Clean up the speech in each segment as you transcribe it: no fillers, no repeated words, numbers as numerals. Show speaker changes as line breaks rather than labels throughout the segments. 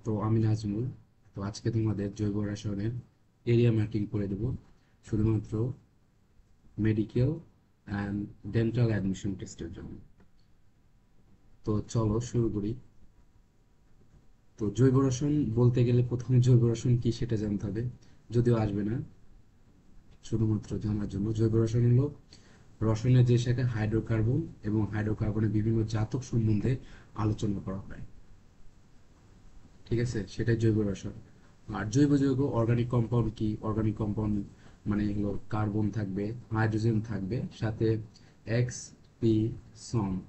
তো আমি নাজমুল। তো আজকে তোমাদের জৈব রসায়নের এরিয়া মার্কিং করে দেব শুধুমাত্র মেডিকেল অ্যান্ড ডেন্টাল অ্যাডমিশন টেস্টের জন্য। তো চলো শুরু করি। তো জৈব রসায়ন বলতে গেলে প্রথমে জৈব রসায়ন কি সেটা জানতে হবে, যদিও আসবে না। শুধুমাত্র জানার জন্য জৈব রসায়ন হলো রসায়নের যে শাখায় হাইড্রোকার্বন এবং হাইড্রোকার্বনের বিভিন্ন জাতক সম্বন্ধে আলোচনা করা হয়। ঠিক আছে, সেটাই জৈব রসায়ন। আর জৈব যৌগ অর্গানিক কম্পাউন্ড কি? অর্গানিক কম্পাউন্ড মানে এগুলো কার্বন থাকবে, হাইড্রোজেন থাকবে, সাথে এক্স পি সন।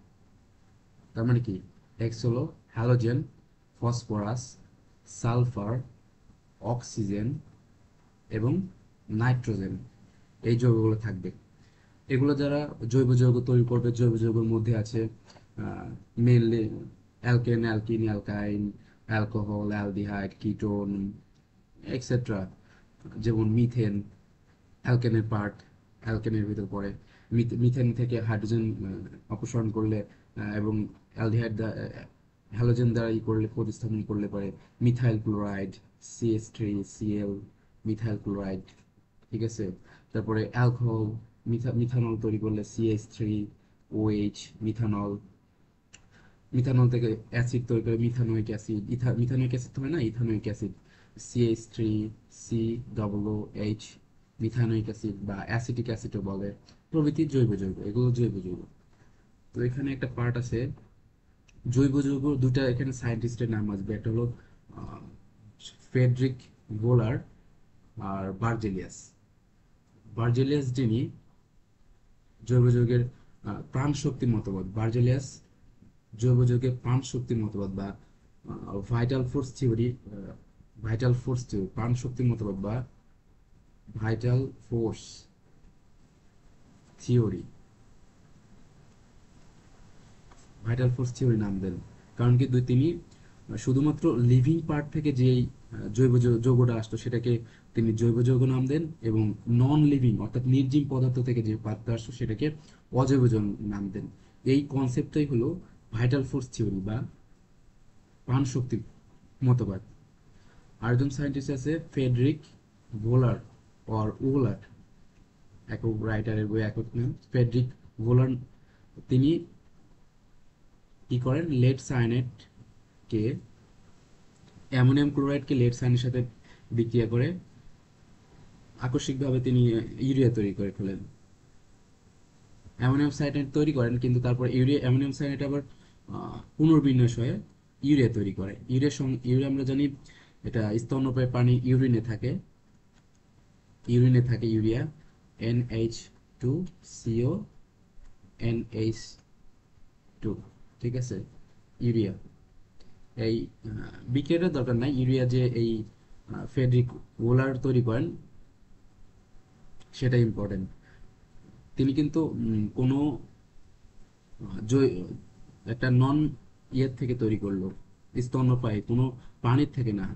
তার মানে কি? এক্স হলো হ্যালোজেন, ফসফরাস, সালফার, অক্সিজেন এবং নাইট্রোজেন। এই যৌগগুলো থাকবে। এগুলো যারা জৈব যৌগ তৈরি করবে, জৈব যৌগের মধ্যে আছে mainly alkane, alkyne, অ্যালকাইন, alcohol, aldehyde, ketone etcetera. যেমন মিথেন অ্যালকেনের পার্ট, অ্যালকেনের ভিতর পড়ে। মিথেন থেকে হাইড্রোজেন অপসারণ করলে এবং অ্যালডিহাইড হ্যালোজেন দ্বারা করলে, প্রতিস্থাপন করলে পরে methyl chloride, CH3Cl, methyl chloride. ঠিক আছে, তারপরে অ্যালকোহল, মিথানল তৈরি করলে CH3OH, মিথানল। মিথানল থেকে অ্যাসিড তৈরি করে মিথানোইক অ্যাসিড, মিথানোইক অ্যাসিড হয় না, ethanoic acid, CH3COOH, methanoic acid বা অ্যাসিটিক অ্যাসিডও বলে। প্রভৃতি জৈব যৌগ, এগুলো জৈব যৌগ। তো এখানে একটা পার্ট আছে জৈব যৌগ, দুটা এখানে সায়েন্টিস্টের নাম আসবে। একটা হলো আহ, ফ্রেডরিক বোলার আর বার্জেলিয়াস। বার্জেলিয়াস যিনি জৈব যৌগের প্রাণ শক্তির মতবাদ, বার্জেলিয়াস জৈব যৌগের প্রাণ শক্তির মতবাদ বা vital force theory, vital force theory, প্রাণ শক্তির মতবাদ বা vital force theory, vital force theory নাম দেন। কারণ কি তিনি শুধুমাত্র লিভিং পার্ট থেকে যেই জৈব যৌগটা আসতো সেটাকে তিনি জৈব যৌগ নাম দেন, এবং নন লিভিং অর্থাৎ নির্জীব পদার্থ থেকে যে পাত্র আসতো সেটাকে অজৈব যৌগ নাম দেন। এই কনসেপ্টটাই হলো ভাইটাল ফোর্স থিওরি বা প্রাণ শক্তির মতবাদ। আরেকজন সায়েন্টিস্ট আছে ফ্রেডরিক ভোলার অর ওলার, একক রাইটারের বই একক নাম ফ্রেডরিক ভোলার। তিনি কি করেন, লেড সায়ানেটকে, অ্যামোনিয়াম ক্লোরাইডকে লেড সায়ানের সাথে বিক্রিয়া করে আকস্মিকভাবে তিনি ইউরিয়া তৈরি করে ফেলেন। অ্যামোনিয়াম সায়ানাইড তৈরি করেন, কিন্তু তারপর অ্যামোনিয়াম সায়ানাইড আবার পুনর্বিন্যাস হয়ে ইউরিয়া তৈরি করে। ইউরিয়া আমরা জানি এটা স্তন্যপায়ী প্রাণী ইউরিনে থাকে ইউরিয়া, NH2CO NH2। ঠিক আছে, ইউরিয়া। এই বিক্রিয়াটার দরকার নাই, ইউরিয়া যে এই ফেডরিক ওলার তৈরি করেন সেটা ইম্পর্টেন্ট। তিনি কিন্তু কোনো জৈ- একটা নন ইয়ের থেকে তৈরি করলো, স্তন্যপায়ী কোনো প্রাণীর থেকে না।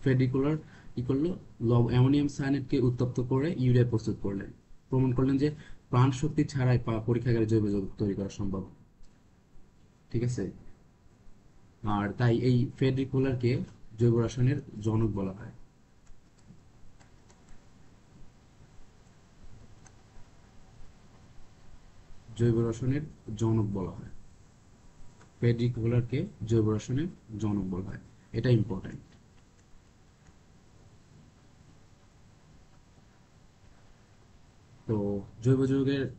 ফেডিকুলার কি করলো, অ্যামোনিয়াম সায়ানাইডকে উত্তপ্ত করে ইউরিয়া প্রস্তুত করলেন। প্রমাণ করলেন যে প্রাণ শক্তি ছাড়াই পরীক্ষাগারে জৈব যৌগ তৈরি করা সম্ভব। ঠিক আছে, আর তাই এই ফেডরিকুলারকে জৈব রসায়নের জনক বলা হয়। জৈব রসায়নের জনক বলা হয়, ফেডরিকুলারকে জৈব রসায়নের জনক বলা হয়। এটা ইম্পর্টেন্ট। তো জৈব যৌগের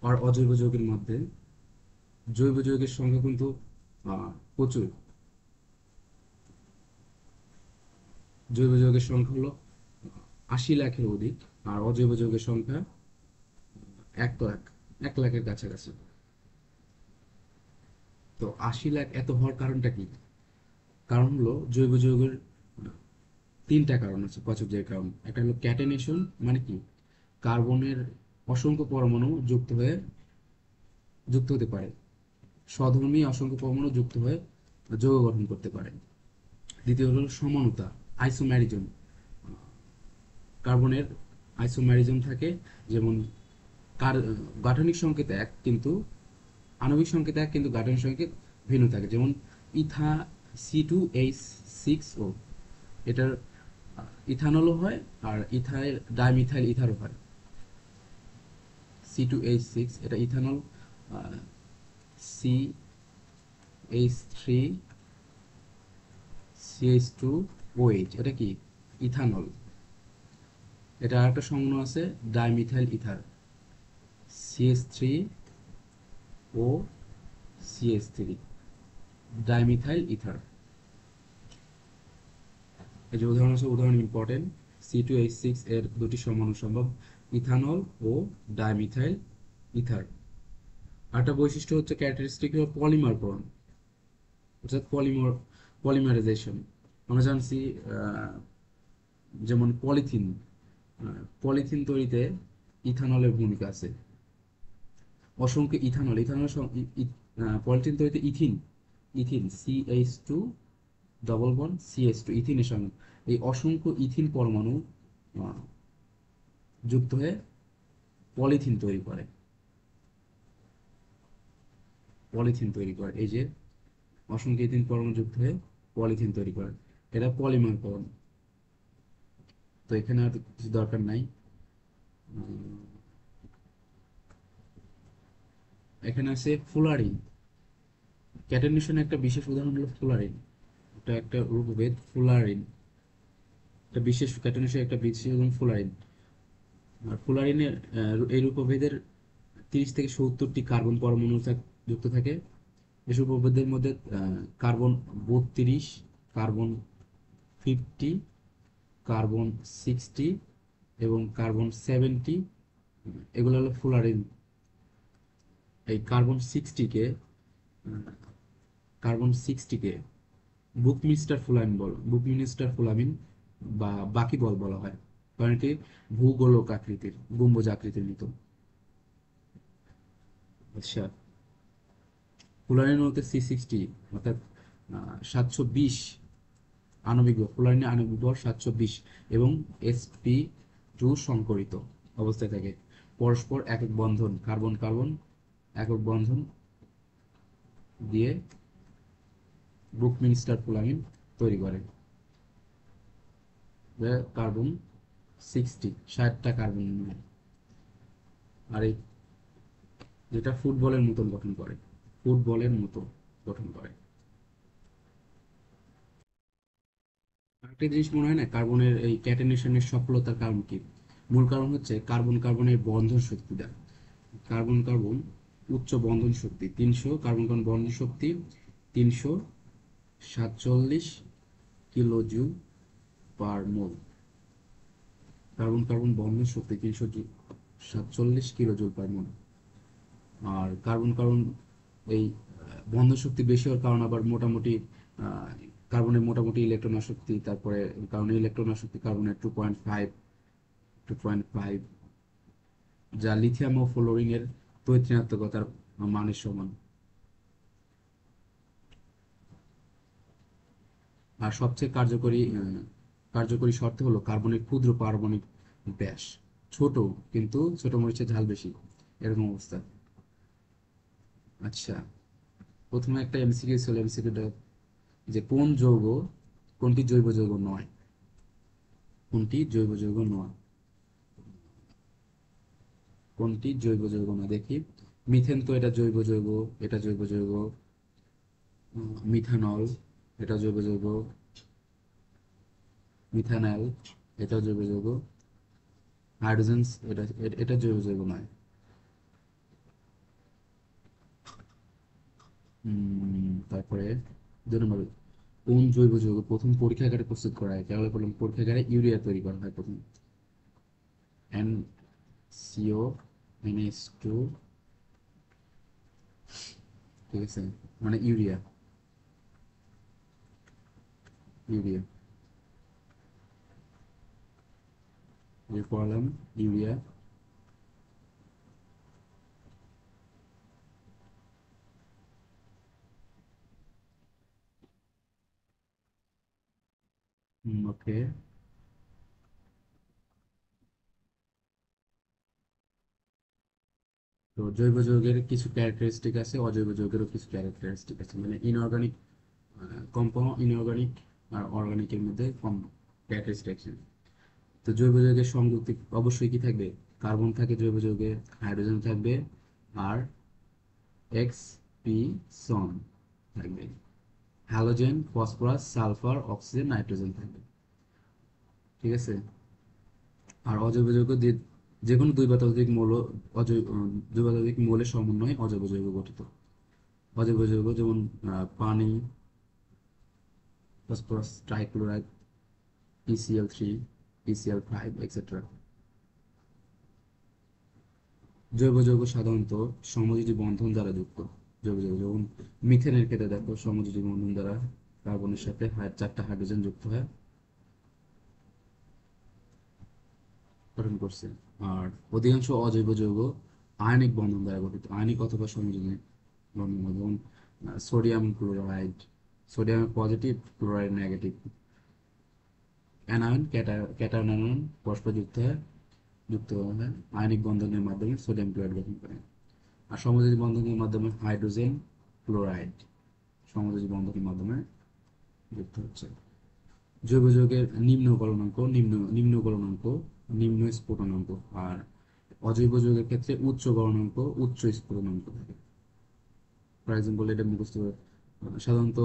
আর অজৈব যৌগের মধ্যে জৈব যৌগের সংখ্যা কিন্তু প্রচুর। জৈব যৌগের সংখ্যা হলো 80 লাখের অধিক, আর অজৈব যৌগের সংখ্যা 1 লাখ, 1 লাখের কাছাকাছি। তো 80 লাখ এত হওয়ার কারণটা কি? কারণ হলো জৈব যৌগের তিনটা কারণ আছে, পচকের কারণ। একটা হলো ক্যাটেনেশন, মানে কি কার্বনের অসংখ্য পরমাণু যুক্ত হতে পারে, স্বধর্মী অসংখ্য পরমাণু যুক্ত হয়ে যৌগ গঠন করতে পারে। দ্বিতীয় হলো সমানতা, আইসোম্যারিজম। কার্বনের আইসোম্যারিজম থাকে, যেমন কার গাঠনিক সংকেত এক কিন্তু আণবিক সংকেত এক, কিন্তু গাঠনিক সংকেত ভিন্ন থাকে। যেমন ইথা C2H6O, এটার ইথানলও হয় আর ইথাইল ডাইমিথাইল ইথারও হয়। C2H6 এটা ইথানল, CH3CH2OH এটা কি ইথানল। এটা আরেকটা সংজ্ঞা আছে dimethyl ether, CH3OCH3 dimethyl ether. এই যে উদাহরণ আছে, উদাহরণ ইম্পর্টেন্ট। C2H6 এর দুটি সমান সম্ভব ইথানল ও ডাইমিথাইল ইথার। আরেকটা বৈশিষ্ট্য হচ্ছে ক্যারেক্টারিস্টিক পলিমারকরণ, অর্থাৎ পলিমারাইজেশন। আমরা জানছি যেমন পলিথিন, পলিথিন তৈরিতে ইথানলের ভূমিকা আছে। অসংখ্য ইথানল, পলিথিন তৈরিতে ইথিন, CH2 ইথিনের সঙ্গে এই অসংখ্য ইথিন পরমাণু আহ, যুক্ত হয়ে পলিথিন তৈরি করে, এই যে অসংখ্য ইথিন পরমাণু যুক্ত হয়ে পলিথিন তৈরি করে, এটা পলিমারকরণ। তো এখানে আর কিছু দরকার নাই। উম, এখানে আছে ফুলারিন। ক্যাটেনেশনের একটা বিশেষ উদাহরণ হলো ফুলারিন, এটা একটা রূপভেদ ফুলারিন, একটা বিশেষ ক্যাটেনেশনের একটা বিশেষ উদাহরণ ফুলারিন। আর ফুলারিনের এই রূপভেদের 30 থেকে 70টি কার্বন পরমাণু যুক্ত থাকে। এসব উপভেদের মধ্যে কার্বন 32, কার্বন 50, কার্বন 60 এবং কার্বন 70, এগুলো হলো ফুলারিন। এই কার্বন 60কে বুকমিনিস্টার ফুলামিন বা বাকিবল বলা হয়, কারণ এটি ভূগোলক আকৃতির, গম্বুজ আকৃতির মতো। আচ্ছা, ফুলারিন হতে C60 অর্থাৎ 720 আণবিক ভর, ফুলারিনের আণবিক ভর 720 এবং sp2 সংকরিত অবস্থায় থাকে। পরস্পর একক বন্ধন, কার্বন কার্বন একক বন্ধন দিয়ে বুকমিনস্টার ফুলামিন তৈরি করে। কার্বন 60টা কার্বন নিয়ে। আর এই যেটা ফুটবলের মতন গঠন করে, ফুটবলের মতো গঠন করে। আরেকটা জিনিস মনে হয় না, কার্বনের এই ক্যাটেনেশনের সফলতার কারণ কি? মূল কারণ হচ্ছে কার্বন কার্বনের বন্ধন শক্তিটা। কার্বন কার্বন উচ্চ বন্ধন শক্তি 300, কার্বন কার্বন বন্ধন শক্তি 347 কিলো জুল/মোল। কার্বন কার্বন বন্ধন শক্তি 347 কিলো জুল/মোল। আর কার্বন কার্বন এই বন্ধন শক্তি বেশি হওয়ার কারণ আবার মোটামুটি আহ, কার্বনের মোটামুটি ইলেকট্রন আসক্তি, তারপরে কারণে ইলেকট্রন আসক্তি কার্বনের 2.5, যা লিথিয়াম ও ফ্লোরিন এর তড়িৎ-ঋণাত্মকতার মানের সমান। আর সবচেয়ে কার্যকরী শর্ত হলো কার্বনের ক্ষুদ্র পারমাণবিক ব্যাস, ছোট, কিন্তু ছোট মরিচের ঝাল বেশি, এরকম অবস্থা। আচ্ছা, প্রথমে একটা এমসিকিউ ছিল, এমসিকিউটা যে কোনটি জৈব যৌগ নয়, কোনটি জৈব যৌগ নয়, কোনটি জৈব যৌগ নয় দেখি। মিথেন তো এটা জৈব যৌগ, এটা জৈব যৌগ। মিথানল এটা জৈব যৌগ, মিথানল এটাও জৈব যৌগ। হাইড্রোজেন এটা এটা জৈব যৌগ নয়। তারপরে 2 নম্বর, কোন জৈব যৌগ প্রথম পরীক্ষাগারে প্রস্তুত করা হয়? তাহলে বললাম পরীক্ষাগারে ইউরিয়া তৈরি করা হয় প্রথম। NCO, NH2, ঠিক আছে, মানে ইউরিয়া, ইউরিয়া যে পড়ালাম, ইউরিয়া। ওকে। তো জৈব যৌগের কিছু ক্যারেক্টারিস্টিক আছে, অজৈব যৌগেরও কিছু ক্যারেক্টারিস্টিক আছে, মানে ইনঅর্গানিক কম্পাউন্ড, ইনঅর্গানিক আর অর্গানিকের মধ্যে কম ক্যারেক্টারিস্টিক আছে। তো জৈব যৌগের সংযুক্তি অবশ্যই কি থাকবে, কার্বন থাকে জৈব যৌগে, হাইড্রোজেন থাকবে, আর এক্স পি সন থাকবে, halogen, phosphorus, sulphur, oxygen, nitrogen থাকবে। ঠিক আছে। আর অজৈব যৌগ যে কোনো দুই বা ততোধিক মৌল, দুই বা ততোধিক মৌলের সমন্বয়ে অজৈব যৌগ গঠিত। অজৈব যৌগ যেমন পানি, phosphorus trichloride, PCl3, PCl5, etcetera. জৈব যৌগ সাধারণত সমযোজী বন্ধন দ্বারা যুক্ত। জৈব যৌগ যেমন মিথেনের ক্ষেত্রে দেখো সমযোজী বন্ধন দ্বারা কার্বনের সাথে চারটা হাইড্রোজেন যুক্ত হয় গঠন করছে। আর অধিকাংশ অজৈব যৌগ আয়নিক বন্ধন দ্বারা গঠিত, আয়নিক অথবা সমযোজী বন্ধন, যেমন sodium chloride, sodium positive, chloride negative. Anion, cation ion পরস্পর যুক্ত হয় আয়নিক বন্ধনের মাধ্যমে সোডিয়াম ক্লোরাইড গঠন করে। আর সমযোজী বন্ধনের মাধ্যমে হাইড্রোজেন ক্লোরাইড সমযোজী বন্ধনের মাধ্যমে যুক্ত হচ্ছে। জৈব যৌগের নিম্ন গলনাঙ্ক, নিম্ন গলনাঙ্ক, নিম্ন স্ফুটনাঙ্ক। আর অজৈব যৌগের ক্ষেত্রে উচ্চ গলনাঙ্ক, উচ্চ স্ফুটনাঙ্ক থাকে। ফর এক্সাম্পল এটা মুখস্থ করে, সাধারণত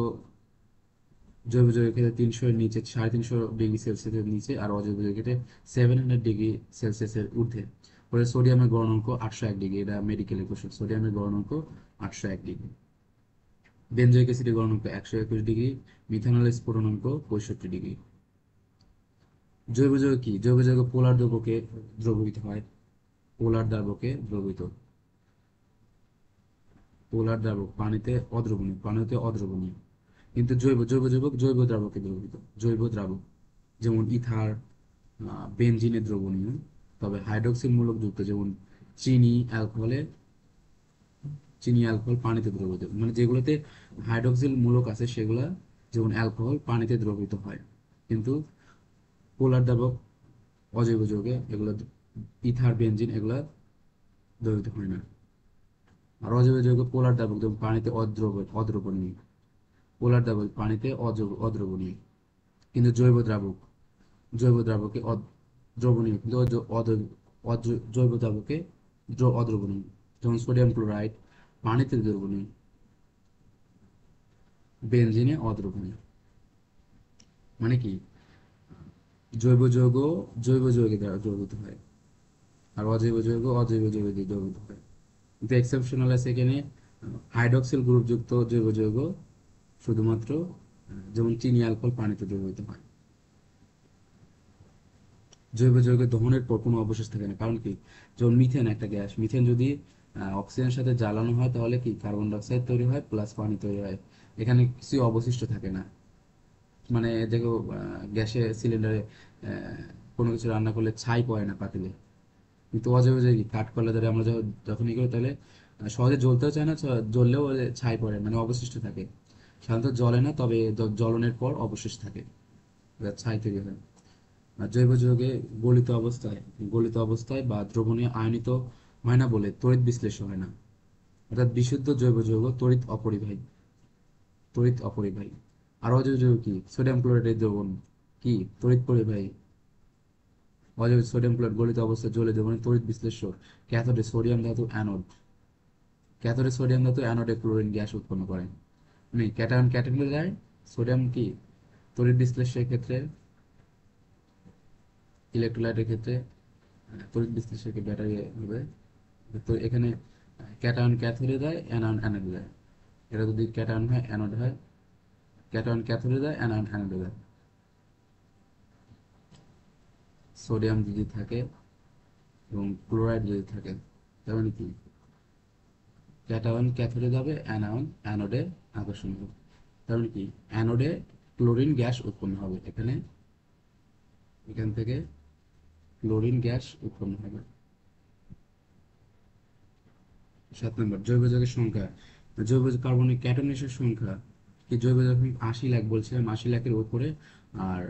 জৈব যৌগের ক্ষেত্রে 300-এর নিচে, 350 ডিগ্রি সেলসিয়াসের নিচে, আর অজৈব যৌগের ক্ষেত্রে 700 ডিগ্রি সেলসিয়াসের ঊর্ধ্বে। পরে সোডিয়ামের গলনাঙ্ক 801 ডিগ্রি, এটা মেডিকেলের কোশ্চেন, সোডিয়ামের গলনাঙ্ক 801 ডিগ্রি। বেনজোয়িক অ্যাসিডের গলনাঙ্ক 121 ডিগ্রি, মিথানলের স্ফুটনাঙ্ক 65 ডিগ্রি। জৈব যৌগ কি, জৈব যৌগ পোলার দ্রবকে দ্রবীভূত হয়, পোলার দ্রাবকে দ্রবীভূত, পোলার দ্রাবক পানিতে অদ্রবণীয়। কিন্তু জৈব যৌগ জৈব দ্রাবকে দ্রবীভূত, জৈব দ্রাবক যেমন ইথার, বেনজিনে দ্রবণীয়, তবে হাইড্রোক্সিল মূলক যুক্ত যেমন চিনি, অ্যালকোহলে, চিনি অ্যালকোহল পানিতে দ্রবীভূত, মানে যেগুলোতে হাইড্রোক্সিল মূলক আছে সেগুলা, যেমন অ্যালকোহল, পানিতে দ্রবীভূত হয়। কিন্তু পোলার দ্রাবক অজৈব যৌগে এগুলো, ইথার, বেনজিন, এগুলা দ্রবীভূত হয় না। আর অজৈব যৌগ পোলার দ্রাবক যেমন পানিতে অদ্রবণীয়, পোলার দ্রাবক পানিতে অদ্রবণীয়। কিন্তু জৈব দ্রাবকে দ্রবণীয়, কিন্তু জৈব দ্রাবকে অদ্রবণীয়, যেমন সোডিয়াম ক্লোরাইড পানিতে দ্রবণীয়, বেনজিনে অদ্রবণীয়। মানে কি, জৈব যৌগ জৈব যৌগে দ্বারা দ্রবীভূত হয়, আর অজৈব যৌগ দিয়ে দ্রবীভূত হয়। কিন্তু এক্সেপশনাল আছে এখানে, হাইড্রক্সিল গ্রুপযুক্ত জৈব যৌগ শুধুমাত্র যেমন চিনি, অ্যালকোহল পানিতে দ্রবীভূত হয়। জৈব যৌগের দহনের পর কোনো অবশেষ থাকে না, কারণ কি, যেমন মিথেন একটা গ্যাস, মিথেন যদি অক্সিজেনের সাথে জ্বালানো হয় তাহলে কি কার্বন ডাইঅক্সাইড তৈরি হয় প্লাস পানি তৈরি হয়, এখানে কিছু অবশিষ্ট থাকে না। মানে দেখো গ্যাসে সিলিন্ডারে কোনো কিছু রান্না করলে ছাই পড়ে না পাতিলে, কিন্তু অজৈব যৌগে কি কাঠ কয়লা ধরে আমরা যখন ই করি তাহলে সহজে জ্বলতেও চায় না, জ্বললেও ছাই পড়ে, মানে অবশিষ্ট থাকে। সাধারণত জ্বলে না, তবে জ্বলনের পর অবশেষ থাকে, ছাই তৈরি হয়। আর জৈব যৌগে গলিত অবস্থায় বা দ্রবণীয় আয়নিত হয় না বলে তড়িৎ বিশ্লেষণ হয় না। অর্থাৎ বিশুদ্ধ জৈব যৌগ তড়িৎ অপরিবাহী। আর অজৈব যৌগ কি, সোডিয়াম ক্লোরাইডের দ্রবণ কি তড়িৎ পরিবাহী। অজৈব সোডিয়াম ক্লোরাইড গলিত অবস্থায় জ্বলে দ্রবণে তড়িৎ বিশ্লেষ্য। ক্যাথোডে সোডিয়াম ধাতু অ্যানোড, অ্যানোডে ক্লোরিন গ্যাস উৎপন্ন করে। মানে ক্যাটায়ন যায়, সোডিয়াম কি তড়িৎ বিশ্লেষ্যের ক্ষেত্রে, ইলেকট্রোলাইটের ক্ষেত্রে, তড়িৎ বিশ্লেষকে ব্যাটারি হবে। তো এখানে ক্যাটায়ন ক্যাথোডে দেয়, অ্যানায়ন অ্যানোডে দেয়। এটা যদি ক্যাটায়ন হয় অ্যানোড হয়, ক্যাটায়ন ক্যাথোডে দেয়, অ্যানায়ন অ্যানোডে দেয়। সোডিয়াম যদি থাকে এবং ক্লোরাইড যদি থাকে, তার মানে কি, ক্যাটায়ন ক্যাথোডে যাবে, অ্যানায়ন অ্যানোডে আকর্ষণ হবে। তার মানে কি, অ্যানোডে ক্লোরিন গ্যাস উৎপন্ন হবে, এখান থেকে ক্লোরিন গ্যাস উৎপন্ন হবে। 7 নম্বর, জৈব যৌগের সংখ্যা। জৈব কার্বনিক ক্যাটায়নের সংখ্যা কি, জৈব যৌগ 80 লাখ বলছিলাম, 80 লাখের উপরে। আর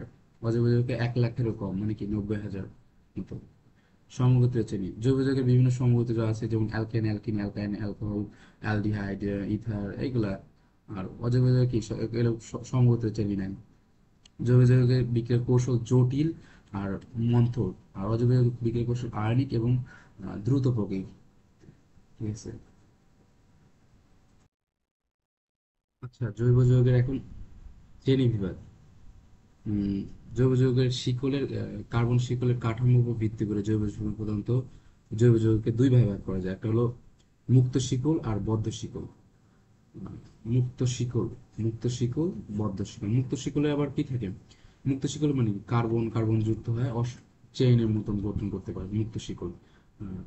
অজৈব যৌগ 1 লাখেরও কম, মানে কি 90,000 মতো। সমগোত্রীয় শ্রেণী, জৈব যৌগের বিভিন্ন সমগোত্র আছে, যেমন alkane, alkyne, অ্যালকাইন, alcohol, aldehyde, ether, এইগুলা। আর অজৈব যৌগ কি এগুলো সমগোত্রীয় শ্রেণী নেন। জৈব যৌগের বিক্রিয়ার কৌশল জটিল আর মন্থর, আর অজৈব যৌগের বিক্রিয়ার কৌশল আয়নিক এবং দ্রুত প্রকৃতির। ঠিক আছে। আচ্ছা, জৈব যৌগের এখন শ্রেণী বিভাগ। উম, জৈব যৌগের শিকলের কার্বন শিকলের কাঠামোর উপর ভিত্তি করে জৈব যৌগ প্রধানত জৈব যৌগকে দুই ভাগে ভাগ করা যায়। একটা হলো মুক্ত শিকল আর বদ্ধ শিকল। মুক্ত শিকল, মুক্ত শিকল, বদ্ধ শিকল। মুক্ত শিকলে আবার কি থাকে? মুক্ত শিকল মানে কার্বন কার্বন যুক্ত হয় চেইনের মতন গঠন করতে পারে মুক্ত শিকল।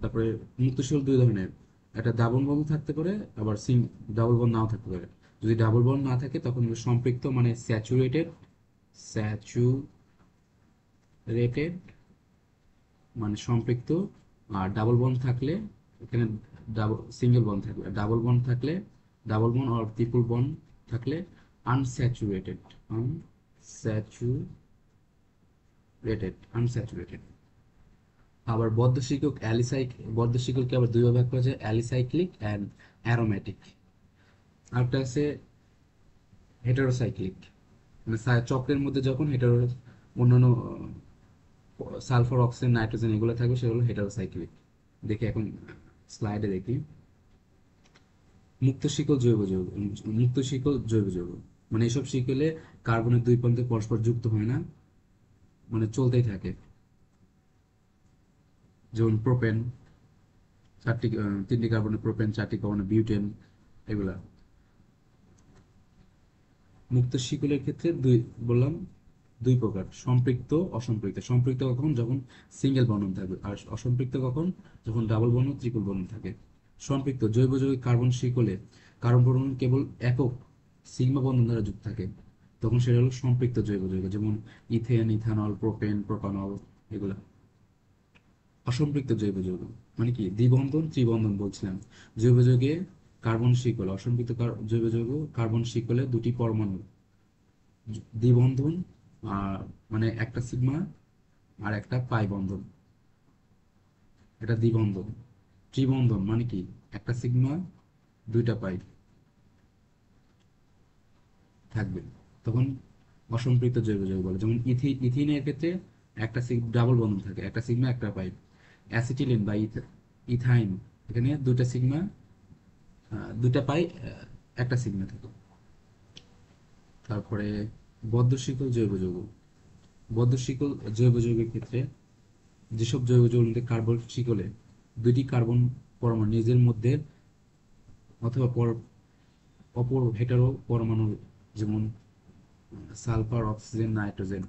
তারপরে মুক্ত শিকল দুই ধরনের, একটা ডাবল বন্ধ থাকতে পারে, আবার ডাবল বন্ধ নাও থাকতে পারে। যদি ডাবল বন্ধ না থাকে তখন হলো সম্পৃক্ত মানে স্যাচুরেটেড, স্যাচুরেটেড মানে সম্পৃক্ত। আর ডাবল বন্ড থাকলে এখানে ডাবল সিঙ্গেল বন্ড থাকবে, ডাবল বন্ড থাকলে ডাবল বন্ড আর ট্রিপল বন্ড থাকলে আনস্যাচুরেটেড, আনস্যাচুরেটেড। আবার বদ্ধ শিকলকে আবার দুই ভাগ করা যায়, অ্যালিসাইক্লিক অ্যান্ড অ্যারোমেটিক। আরেকটা আছে হেটারোসাইক্লিক, মানে চক্রের মধ্যে যখন অন্যান্য সালফার, অক্সিজেন, নাইট্রোজেন এগুলো থাকবে সেগুলো হেটারোসাইক্লিক। দেখি এখন স্লাইডে দেখি। মুক্ত শিকল জৈব যৌগ, মুক্ত শিকল জৈব যৌগ মানে এসব শিকলে কার্বনের দুই প্রান্তে পরস্পর যুক্ত হয় না, মানে চলতেই থাকে। যেমন প্রোপেন, তিনটি কার্বনের প্রোপেন, চারটি কার্বনের বিউটেন, এগুলা। মুক্ত শিকলের ক্ষেত্রে বললাম দুই প্রকার, সম্পৃক্ত, অসম্পৃক্ত। সম্পৃক্ত কখন? যখন সিঙ্গেল বন্ধন থাকবে। আর অসম্পৃক্ত কখন? যখন ডাবল বন্ধন, ত্রিপল বন্ধন থাকে। সম্পৃক্ত জৈব যৌগিক কার্বন শিকলে কার্বন পরমাণু কেবল একক সিগমা বন্ধন দ্বারা যুক্ত থাকে, তখন সেটা হলো সম্পৃক্ত জৈব যৌগ, যেমন ইথেন, ইথানল, প্রোপেন, প্রোপানল, এগুলা। অসম্পৃক্ত জৈব যৌগ মানে কি? দ্বিবন্ধন, ত্রিবন্ধন বলছিলাম। জৈব যৌগে কার্বন শিকল, অসম্পৃক্ত জৈব যৌগ কার্বন শিকলে দুটি পরমাণু দ্বিবন্ধন, মানে একটা সিগমা আর একটা পাই বন্ধন, এটা দ্বিবন্ধন। ত্রিবন্ধন মানে কি? একটা সিগমা, দুইটা পাই থাকবে, তখন অসম্পৃক্ত জৈব যৌগ বলে। যেমন ইথিনের ক্ষেত্রে একটা ডাবল বন্ধন থাকে, একটা সিগমা একটা পাই। অ্যাসিটিলিন বা ইথাইন, এখানে দুইটা সিগমা, দুইটা পাই, একটা সিগমা থাকে। তারপরে বদ্ধ শিকল জৈব যৌগ। বদ্ধ শিকল জৈব যৌগের ক্ষেত্রে যেসব জৈব যৌগের মধ্যে কার্বন শিকলে দুইটি কার্বন পরমাণু নিজের মধ্যে অথবা অপর হেটারো পরমাণু, যেমন সালফার, অক্সিজেন, নাইট্রোজেন,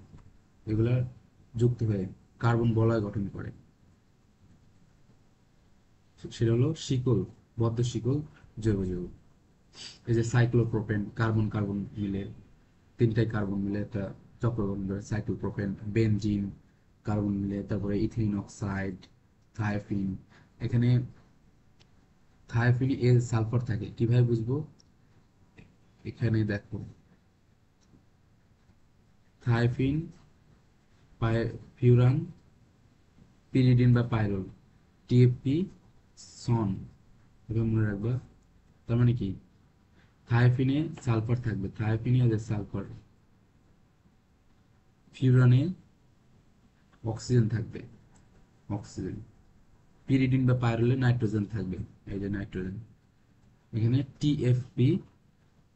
এগুলা যুক্ত হয়ে কার্বন বলয় গঠন করে, সেটা হলো শিকল, বদ্ধ শিকল জৈব যৌগ। এই যে সাইক্লোপ্রোপেন, কার্বন কার্বন মিলে, তিনটাই কার্বন মিলে একটা চক্র গঠন করে, সাইক্লোপ্রোপেন। বেনজিন, কার্বন মিলে, তারপরে ইথিলিন অক্সাইড, থায়োফিন। এখানে থায়োফিনে সালফার থাকে, কিভাবে বুঝবো? এখানে দেখো, থায়োফিন, ফিউরান, পিরিডিন বা পাইরোল, টিএফপি, সন, এভাবে মনে রাখবা। তার মানে কি? থায়োফিনে সালফার থাকবে, থায়োফিনে আছে সালফার। ফিউরানে অক্সিজেন থাকবে, অক্সিজেন। পিরিডিন বা পাইরোলে নাইট্রোজেন থাকবে, এই যে নাইট্রোজেন। এখানে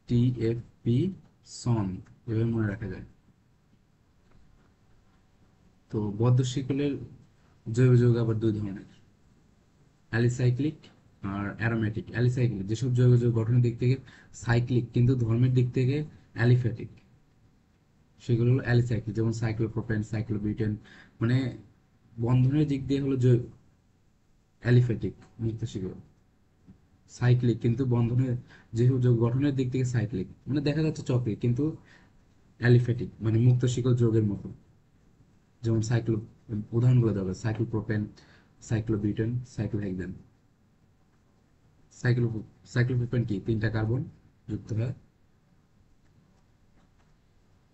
টিএফপি সন, এভাবে মনে রাখা যায়। তো বদ্ধ শিকলের জৈব যৌগ আবার দুই ধরনের, অ্যালিসাইক্লিক আর অ্যারোমেটিক। অ্যালিসাইক্লিক যেসব জৈব যৌগ গঠনের দিক থেকে সাইক্লিক কিন্তু ধর্মের দিক থেকে অ্যালিফ্যাটিক, সেগুলো হলো অ্যালিসাইক্লিক। যেমন সাইক্লোপ্রোপেন, সাইক্লোবিউটেন, মানে বন্ধনের দিক দিয়ে হলো অ্যালিফ্যাটিক মুক্ত শিকল। সাইক্লিক কিন্তু বন্ধনের, যেসব যৌগ গঠনের দিক থেকে সাইক্লিক, মানে দেখা যাচ্ছে চক্রিক কিন্তু অ্যালিফ্যাটিক, মানে মুক্ত শিকল যৌগের মতো। যেমন উদাহরণগুলো দেওয়া, cyclopropane, cyclobutane, cyclohexane. Cyclo cyclopropane কি? তিনটা কার্বন যুক্ত হয়,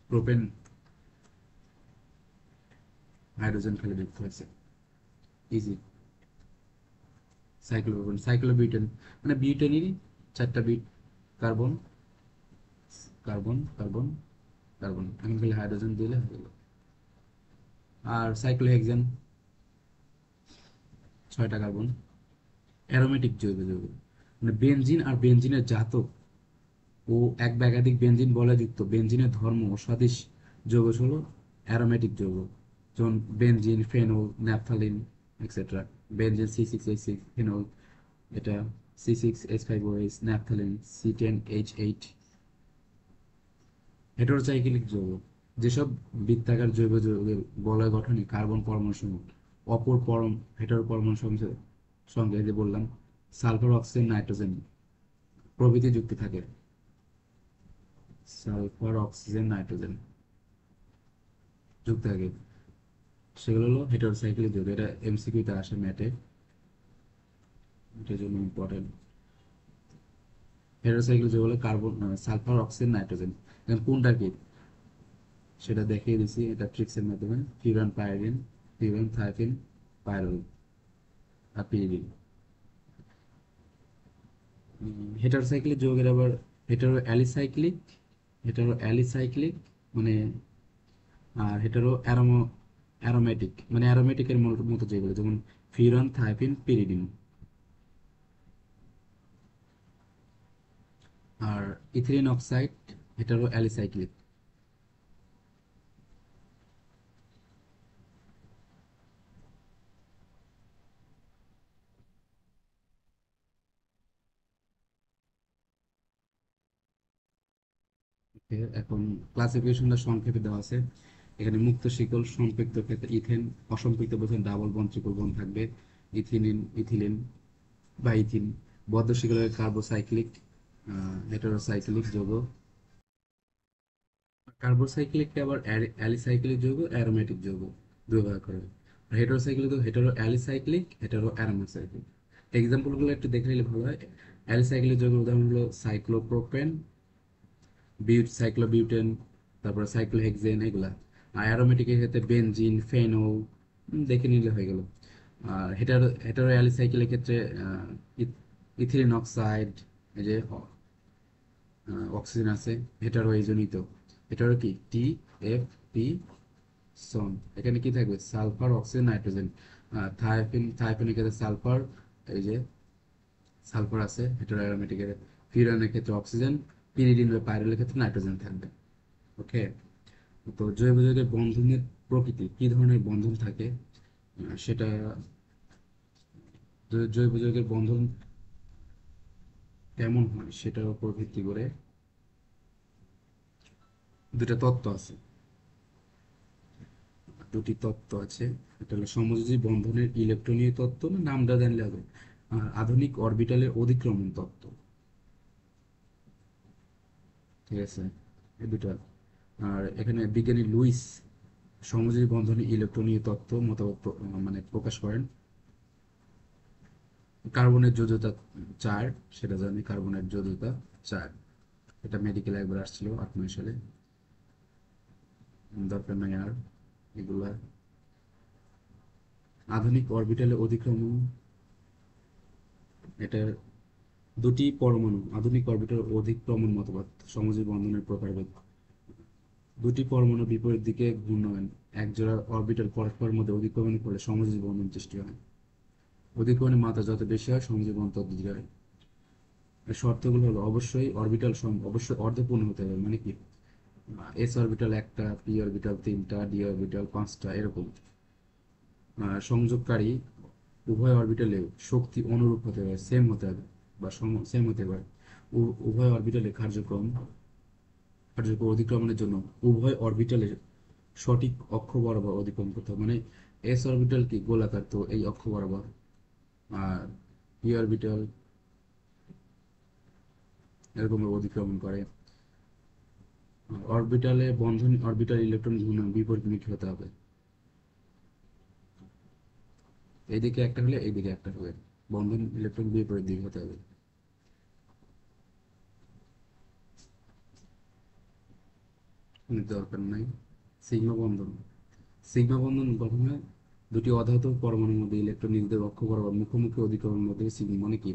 প্রোপেন হাইড্রোজেন খালি যুক্ত হয়েছে। ইজি। সাইক্লোপ্রোপেন, সাইক্লোবিউটেন, মানে বিউটেনেরই চারটা বিট, কার্বন, কার্বন, কার্বন, কার্বন, এখন খালি হাইড্রোজেন দিলে হয়ে গেল। আর সাইক্লোহেক্সেন, 6টা কার্বন। অ্যারোমেটিক জৈব যৌগ, মানে বেনজিন আর বেনজিনের জাতক ও এক বা একাধিক বেনজিন বলয়যুক্ত বেনজিনের ধর্ম ও স্বদেশ যৌগ হলো অ্যারোমেটিক যৌগ। যেমন benzene, phenol, naphthalene, etcetera. Benzene C6H6 phenol, এটা C6H5OH, ন্যাপথালিন C10H8। হেটারোসাইক্লিক যৌগ, যেসব বৃত্তাকার জৈব যৌগের বলয় গঠনে কার্বন পরমাণু সমূহ অপর পরম হেটারো পরমাণু সঙ্গে সঙ্গে যে বললাম সালফার, অক্সিজেন, নাইট্রোজেন প্রভৃতি যুক্ত থাকে। সালফার, অক্সিজেন, নাইট্রোজেন যুক্ত থাকে, সেগুলো হলো হেটারোসাইক্লিক যৌগ। এটা এমসিকিউতে আসে ম্যাটে, এটার জন্য ইম্পর্টেন্ট। হেটারোসাইক্লিক যৌগ হলো কার্বন, সালফার, অক্সিজেন, নাইট্রোজেন। এখন কোনটা কি সেটা দেখিয়ে দিছি এটা ট্রিক্সের মাধ্যমে। ফিউরান, পাইরিন, ফিউরান, থাইফিন, পাইরুল আর পিরিডিন। হেটারোসাইক্লিক যৌগের আবার হেটারো অ্যালিসাইক্লিক, হেটারো অ্যালিসাইক্লিক মানে, আর হেটারো অ্যারোমেটিক মানে অ্যারোমেটিকের মতো যেগুলো, যেমন ফিউরান, থাইফিন, পিরিডিন। আর ইথিলিন অক্সাইড হেটারো অ্যালিসাইক্লিক। এখন ক্লাসিফিকেশনটা সংক্ষেপে দেওয়া আছে এখানে। মুক্ত শিকল সম্পৃক্ত ক্ষেত্রে ইথেন, অসম্পৃক্ত বোঝায় ডাবল বন্ড ট্রিপল বন্ড থাকবে, ইথিলিন, ইথিলিন বা ইথিন। বদ্ধ শিকলের কার্বোসাইক্লিক, হেটারোসাইক্লিক যৌগ। কার্বোসাইক্লিককে আবার অ্যালিসাইক্লিক যৌগ, অ্যারোমেটিক যৌগ দুই ভাগ করে। আর হেটারোসাইক্লিক তো হেটারো অ্যালিসাইক্লিক, হেটারো অ্যারোমাসাইক্লিক। এক্সাম্পল গুলো একটু দেখে নিলে ভালো হয়। অ্যালিসাইক্লিক যৌগের উদাহরণ হলো সাইক্লোপ্রোপেন, সাইক্লোবিউটেন, তারপরে সাইক্লোহেক্সেন, এগুলা। আর অ্যারোমেটিকের ক্ষেত্রে বেনজিন, ফেনল, দেখে নিলে হয়ে গেল। আর হেটারো অ্যালিসাইক্লিকের ক্ষেত্রে ইথিলিন অক্সাইড, এই যে অক্সিজেন আছে, হেটারো এইজনিত। হেটারো কি TFP সন, এখানে কি থাকবে সালফার, অক্সিজেন, নাইট্রোজেন। থাইফিনের ক্ষেত্রে সালফার, এই যে সালফার আছে হেটারো অ্যারোমেটিকের। ফিউরানের ক্ষেত্রে অক্সিজেন, পিরিডিন বা পাইরুলের ক্ষেত্রে নাইট্রোজেন থাকবে। ওকে। তো জৈব যৌগের বন্ধনের প্রকৃতি, কি ধরনের বন্ধন থাকে সেটা, জৈব যৌগের বন্ধন কেমন হয় সেটার উপর ভিত্তি করে দুটা তত্ত্ব আছে, দুটি তত্ত্ব আছে। এটা হলো সমযোজী বন্ধনের ইলেকট্রনীয় তত্ত্ব, না নামটা জানলে হবে, আর আধুনিক অরবিটালের অধিক্রমণ তত্ত্ব। ঠিক আছে, এই দুটা। আর এখানে বিজ্ঞানী লুইস সমযোজী বন্ধনের ইলেকট্রনীয় তত্ত্ব মতবাদ মানে প্রকাশ করেন। কার্বনের যোজ্যতা 4, সেটা জানি, কার্বনের যোজ্যতা 4। এটা মেডিকেলে একবার আসছিল 8-9 সালে, দরকার নাই আর এগুলা। আধুনিক অরবিটালে অধিক্রমণ, এটার দুটি পরমাণু আধুনিক অরবিটাল অধিক্রমণ মতবাদ, সমযোজী বন্ধনের প্রকারভেদ। দুটি পরমাণু বিপরীত দিকে ঘূর্ণায়মান, এক জোড়া অরবিটাল পরস্পরের মধ্যে অধিক্রমণ করলে সমযোজী বন্ধন সৃষ্টি হয়। অধিক্রমণের মাত্রা যত বেশি হয় সমযোজী বন্ধন তত দৃঢ় হয়। এর শর্তগুলো হলো অবশ্যই অরবিটাল অবশ্যই অর্ধপূর্ণ হতে হবে, মানে কি এস অরবিটাল একটা, পি অরবিটাল 3টা, ডি অরবিটাল 5টা, এরকম। সংযোগকারী উভয় অরবিটালে শক্তি অনুরূপ হতে হবে, সেম হতে হবে বা সেম হতে পারে। উভয় অরবিটালে কার্যকর অধিক্রমণের জন্য উভয় অরবিটালের সঠিক অক্ষ বরাবর অতিক্রম করতে হবে, মানে এস অরবিটাল কি গোলাকার, তো এই অক্ষ বরাবর। আর পি অরবিটাল এরকম অতিক্রমণ করে। অরবিটালে বন্ধন অরবিটাল ইলেকট্রন ঘূর্ণন বিপরীতমুখী হতে হবে, এইদিকে একটা হলে এইদিকে একটা হবে, বন্ধন ইলেকট্রন বিপরীত দিকে হতে হবে। দরকার নাই। সিগমা বন্ধন, সিগমা বন্ধন গঠন হয় দুটি অধাতু পরমাণুর মধ্যে ইলেকট্রন নিজেদের অক্ষ বরাবর মুখোমুখি অধিকরণের মাধ্যমে মানে কি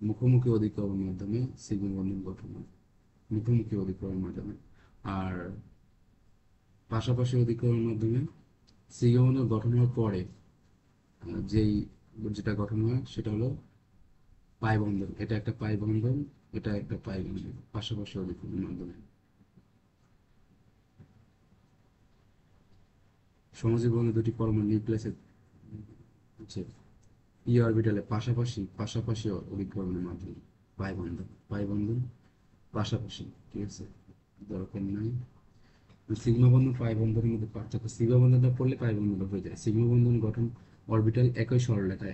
মুখোমুখি অধিকরণের মাধ্যমে সিগমা বন্ধন গঠন হয়, মুখোমুখি অধিকরণের মাধ্যমে। আর পাশাপাশি অধিকরণের মাধ্যমে সিগমা বন্ধন গঠন হওয়ার পরে যেই যেটা গঠন হয় সেটা হলো পাই বন্ধন। এটা একটা পাই বন্ধন, এটা একটা পাই বন্ধন, পাশাপাশি অধিকরণের মাধ্যমে। সমযোজী বন্ধনে দুটি পরমাণু নিউক্লিয়াসে হচ্ছে পি অরবিটালে পাশাপাশি পাশাপাশি অধিকরণের মাধ্যমে পাই বন্ধন, পাই বন্ধন পাশাপাশি, ঠিক আছে, দরকার নাই। সিগমা বন্ধন পাই বন্ধনের মধ্যে পার্থক্য, সিগমা বন্ধনটা পড়লে পাই বন্ধনটা হয়ে যায়। সিগমা বন্ধন গঠন অরবিটাল একই সরলরেখা,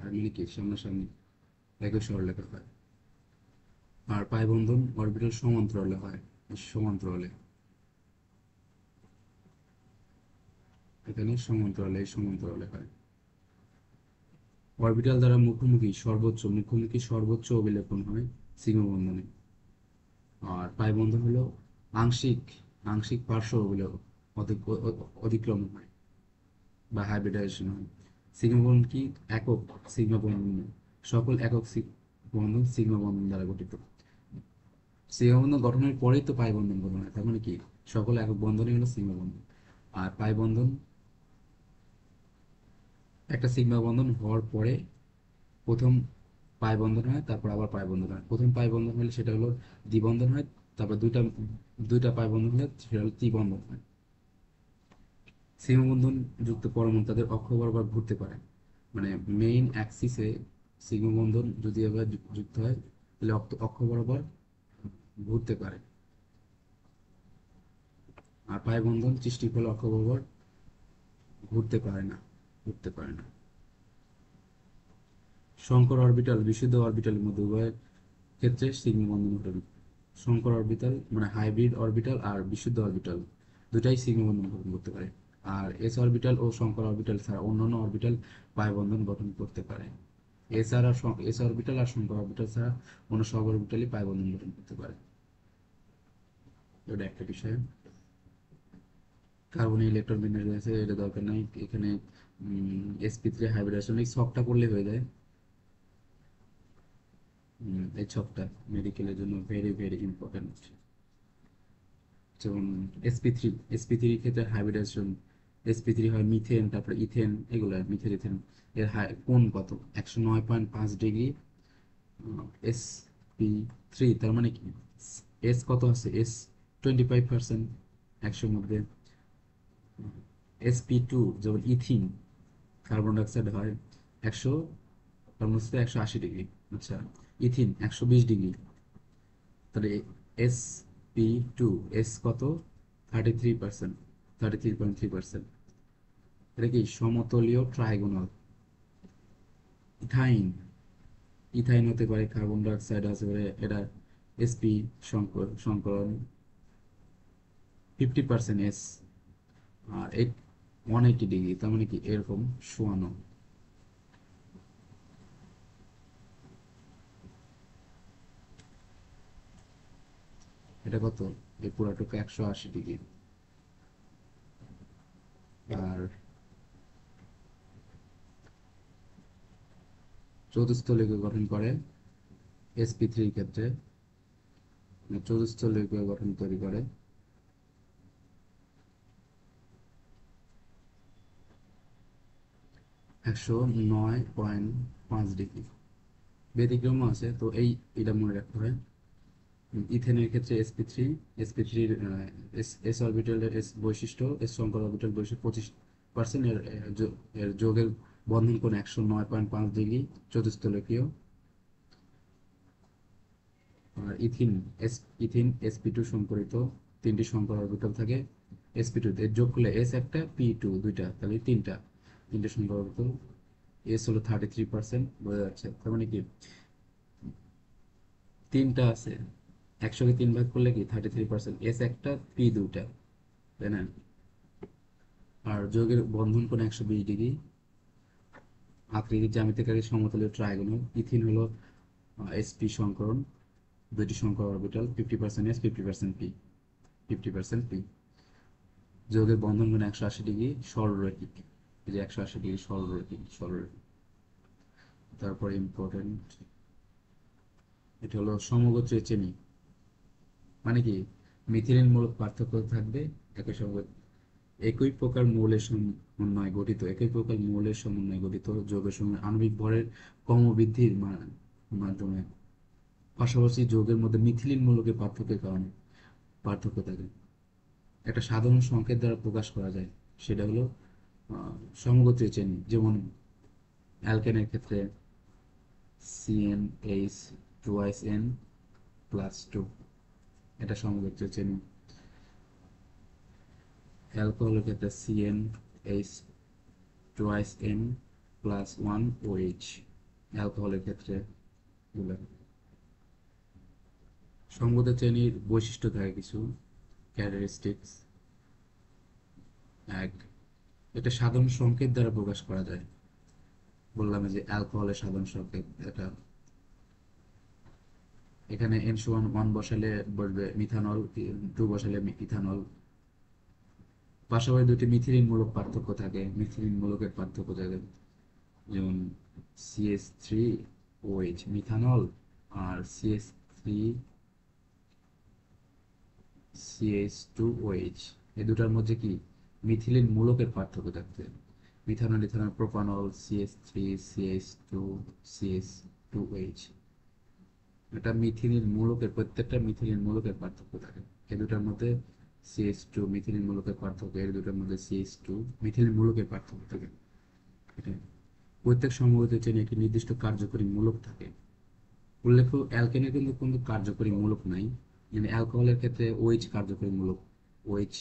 আর মানে কি সামনাসামনি একই সরলরেখা হয়। আর পাই বন্ধন অরবিটাল সমান্তরালে হয়, সমান্তরালে, এখানে সমান্তরালে, এই সমান্তরালে হয়। অরবিটাল দ্বারা মুখোমুখি সর্বোচ্চ অবিলেপন হয় সিগমা বন্ধনে। আর পাই বন্ধন হলো আংশিক আংশিক পার্শ্ব অতিক্রম হয় বা হাইব্রিডাইজেশন হয়। সিগমা বন্ধন কি একক সিগমা বন্ধন নয়। সকল একক বন্ধন সিগমা বন্ধন দ্বারা গঠিত। সিগমা বন্ধন গঠনের পরেই তো পাই বন্ধন গঠন হয়, তার মানে কি সকল একক বন্ধনই হলো সিগমা বন্ধন। আর পাই বন্ধন একটা সিগমা বন্ধন হওয়ার পরে প্রথম পাই বন্ধন হয়, তারপর আবার পাই বন্ধন হয়। প্রথম পাই বন্ধন হলে সেটা হলো দ্বিবন্ধন হয়, তারপর দুইটা দুইটা পাই বন্ধন হলে সেটা হলো ত্রিবন্ধন হয়। সিগমা বন্ধন যুক্ত পরমাণু তাদের অক্ষ বরাবর ঘুরতে পারে, মানে মেইন অ্যাক্সিসে সিগমা বন্ধন যদি আবার যুক্ত হয় তাহলে অক্ষ বরাবর ঘুরতে পারে। আর পাই বন্ধন সৃষ্টির ফলে অক্ষ বরাবর ঘুরতে পারে না, ঘুরতে পারে না। শঙ্কর অরবিটাল বিশুদ্ধ অরবিটালের মধ্যে উভয়ের ক্ষেত্রে সিগমা বন্ধন ঘটে। শঙ্কর অরবিটাল মানে হাইব্রিড অরবিটাল আর বিশুদ্ধ অরবিটাল দুটাই সিগমা বন্ধন গঠন করতে পারে। আর এস অরবিটাল ও শঙ্কর অরবিটাল ছাড়া অন্যান্য অরবিটাল পাই বন্ধন গঠন করতে পারে। এস অরবিটাল আর শঙ্কর অরবিটাল ছাড়া অন্য সব অরবিটালই পাই বন্ধন গঠন করতে পারে। এটা একটা বিষয়। কার্বনের ইলেকট্রন বিন্যাস রয়েছে, এটা দরকার নাই এখানে। sp3 হাইব্রিডেশন এই ছকটা করলে হয়ে যায়। এই ছকটা মেডিকেলের জন্য ভেরি ভেরি ইম্পর্টেন্ট। যেমন sp3 ক্ষেত্রে হাইব্রিডেশন, sp3 হয় মিথেন, তারপরে ইথেন, এগুলো মিথেন ইথেন। এর কোণ কত? 109.5 ডিগ্রি। sp3 তার মানে কি এস কত আছে? এস 25%, 100 মধ্যে। sp2 যেমন ইথিন, কার্বন ডাইঅক্সাইড হয় 100, কার্বন ডাইঅক্সাইড 180 ডিগ্রি। আচ্ছা, ইথিন 120 ডিগ্রি। তাহলে sp2 এস কত? 33%, 33.3%। এটা কি সমতলীয় ট্রাইগোনাল। ইথাইন, ইথাইন হতে পারে, কার্বন ডাইঅক্সাইড আছে পারে, এটা sp সংকলন 50% এস। আর 180 ডিগ্রি, তার মানে কি এরকম শোয়ানো। এটা কত? এই পুরাটুকু 180 ডিগ্রি। আর চতুস্থলিক গঠন করে sp3 ক্ষেত্রে, চতুস্থলিক গঠন তৈরি করে 109.5 ডিগ্রি। ব্যতিক্রমও আছে, তো এটা মনে রাখতে হয়। ইথেনের ক্ষেত্রে sp3 এস অরবিটালের এস বৈশিষ্ট্য, এস সংকর অরবিটাল বৈশিষ্ট্য 25%, এর যোগের বন্ধন কোণ 109.5 ডিগ্রি, চতুস্থলকীয়। আর ইথিন sp2 সংকরিত, তিনটি সংকর অরবিটাল থাকে। sp2 এর যোগ করলে এস একটা, p2 দুইটা, তাহলে তিনটে সংকর অরবিটাল। এস হলো 33%, বোঝা যাচ্ছে, তার মানে কি তিনটা আছে, 100-কে 3 ভাগ করলে কি 33%, এস একটা, পি দুইটা, তাই না? আর যৌগের বন্ধন কোণ 120 ডিগ্রি। আকৃতির জ্যামিতিক সমতলীয় ট্রায়াগোনাল। ইথিন হলো sp সংকরণ, দুইটি সংকর অরবিটাল, 50% এস, 50% পি, 50% পি। যৌগের বন্ধন কোণ 180 ডিগ্রি, সরলরৈখিক। এই যে 180 ডিগ্রি সরলরেখা। তারপরে ইম্পর্টেন্ট, এটা হলো সমগোত্রীয় চেনি। মানে কি, মিথিলিন মূলক পার্থক্য থাকবে, একই সঙ্গে একই প্রকার মৌলের সমন্বয়ে গঠিত যৌগের সঙ্গে আণবিক ভরের ক্রম বৃদ্ধির মাধ্যমে পাশাপাশি যৌগের মধ্যে মিথিলিন মূলকের পার্থক্যের কারণে পার্থক্য থাকে, একটা সাধারণ সংকেত দ্বারা প্রকাশ করা যায়। সেটা হলো সমগোত্রীয় চেনি। যেমন অ্যালকেনের ক্ষেত্রে CnH2n+2, এটা সমগোত্রীয় চেনি। অ্যালকোহলের ক্ষেত্রে CnH2n+1OH, অ্যালকোহলের ক্ষেত্রে গুলো। সমগোত্রীয় চেনির বৈশিষ্ট্য থাকে কিছু, ক্যারেক্টারিস্টিক্স। এক, এটা সাধারণ সংকেত দ্বারা প্রকাশ করা যায়। বললাম যে অ্যালকোহলের সাধারণ সংকেত এটা, এখানে N=1 বসালে বসবে মিথানল, 2 বসালে ইথানল। পাশাপাশি দুটি মিথিলিন মূলক পার্থক্য থাকে, মিথিলিন মূলকের পার্থক্য থাকে, যেমন CH3OH মিথানল আর CH2OH, এই দুটার মধ্যে কি মিথিলিন মূলকের পার্থক্য থাকতে। Methanol, ethanol, propanol, CH3, CH2, CH2OH, এটা মিথিলিন মূলকের, প্রত্যেকটা মিথিলিন মূলকের পার্থক্য থাকে এই দুটার মধ্যে। CH2 মিথিলিন মূলকের পার্থক্য, এর দুটার মধ্যে CH2 মিথিলিন মূলকের পার্থক্য থাকে। এটাই। প্রত্যেক সমগোত্রীয় চেনে একটি নির্দিষ্ট কার্যকরী মূলক থাকে। উল্লেখ্য, অ্যালকেনের কিন্তু কোনো কার্যকরী মূলক নাই, মানে অ্যালকোহলের ক্ষেত্রে OH কার্যকরী মূলক। OH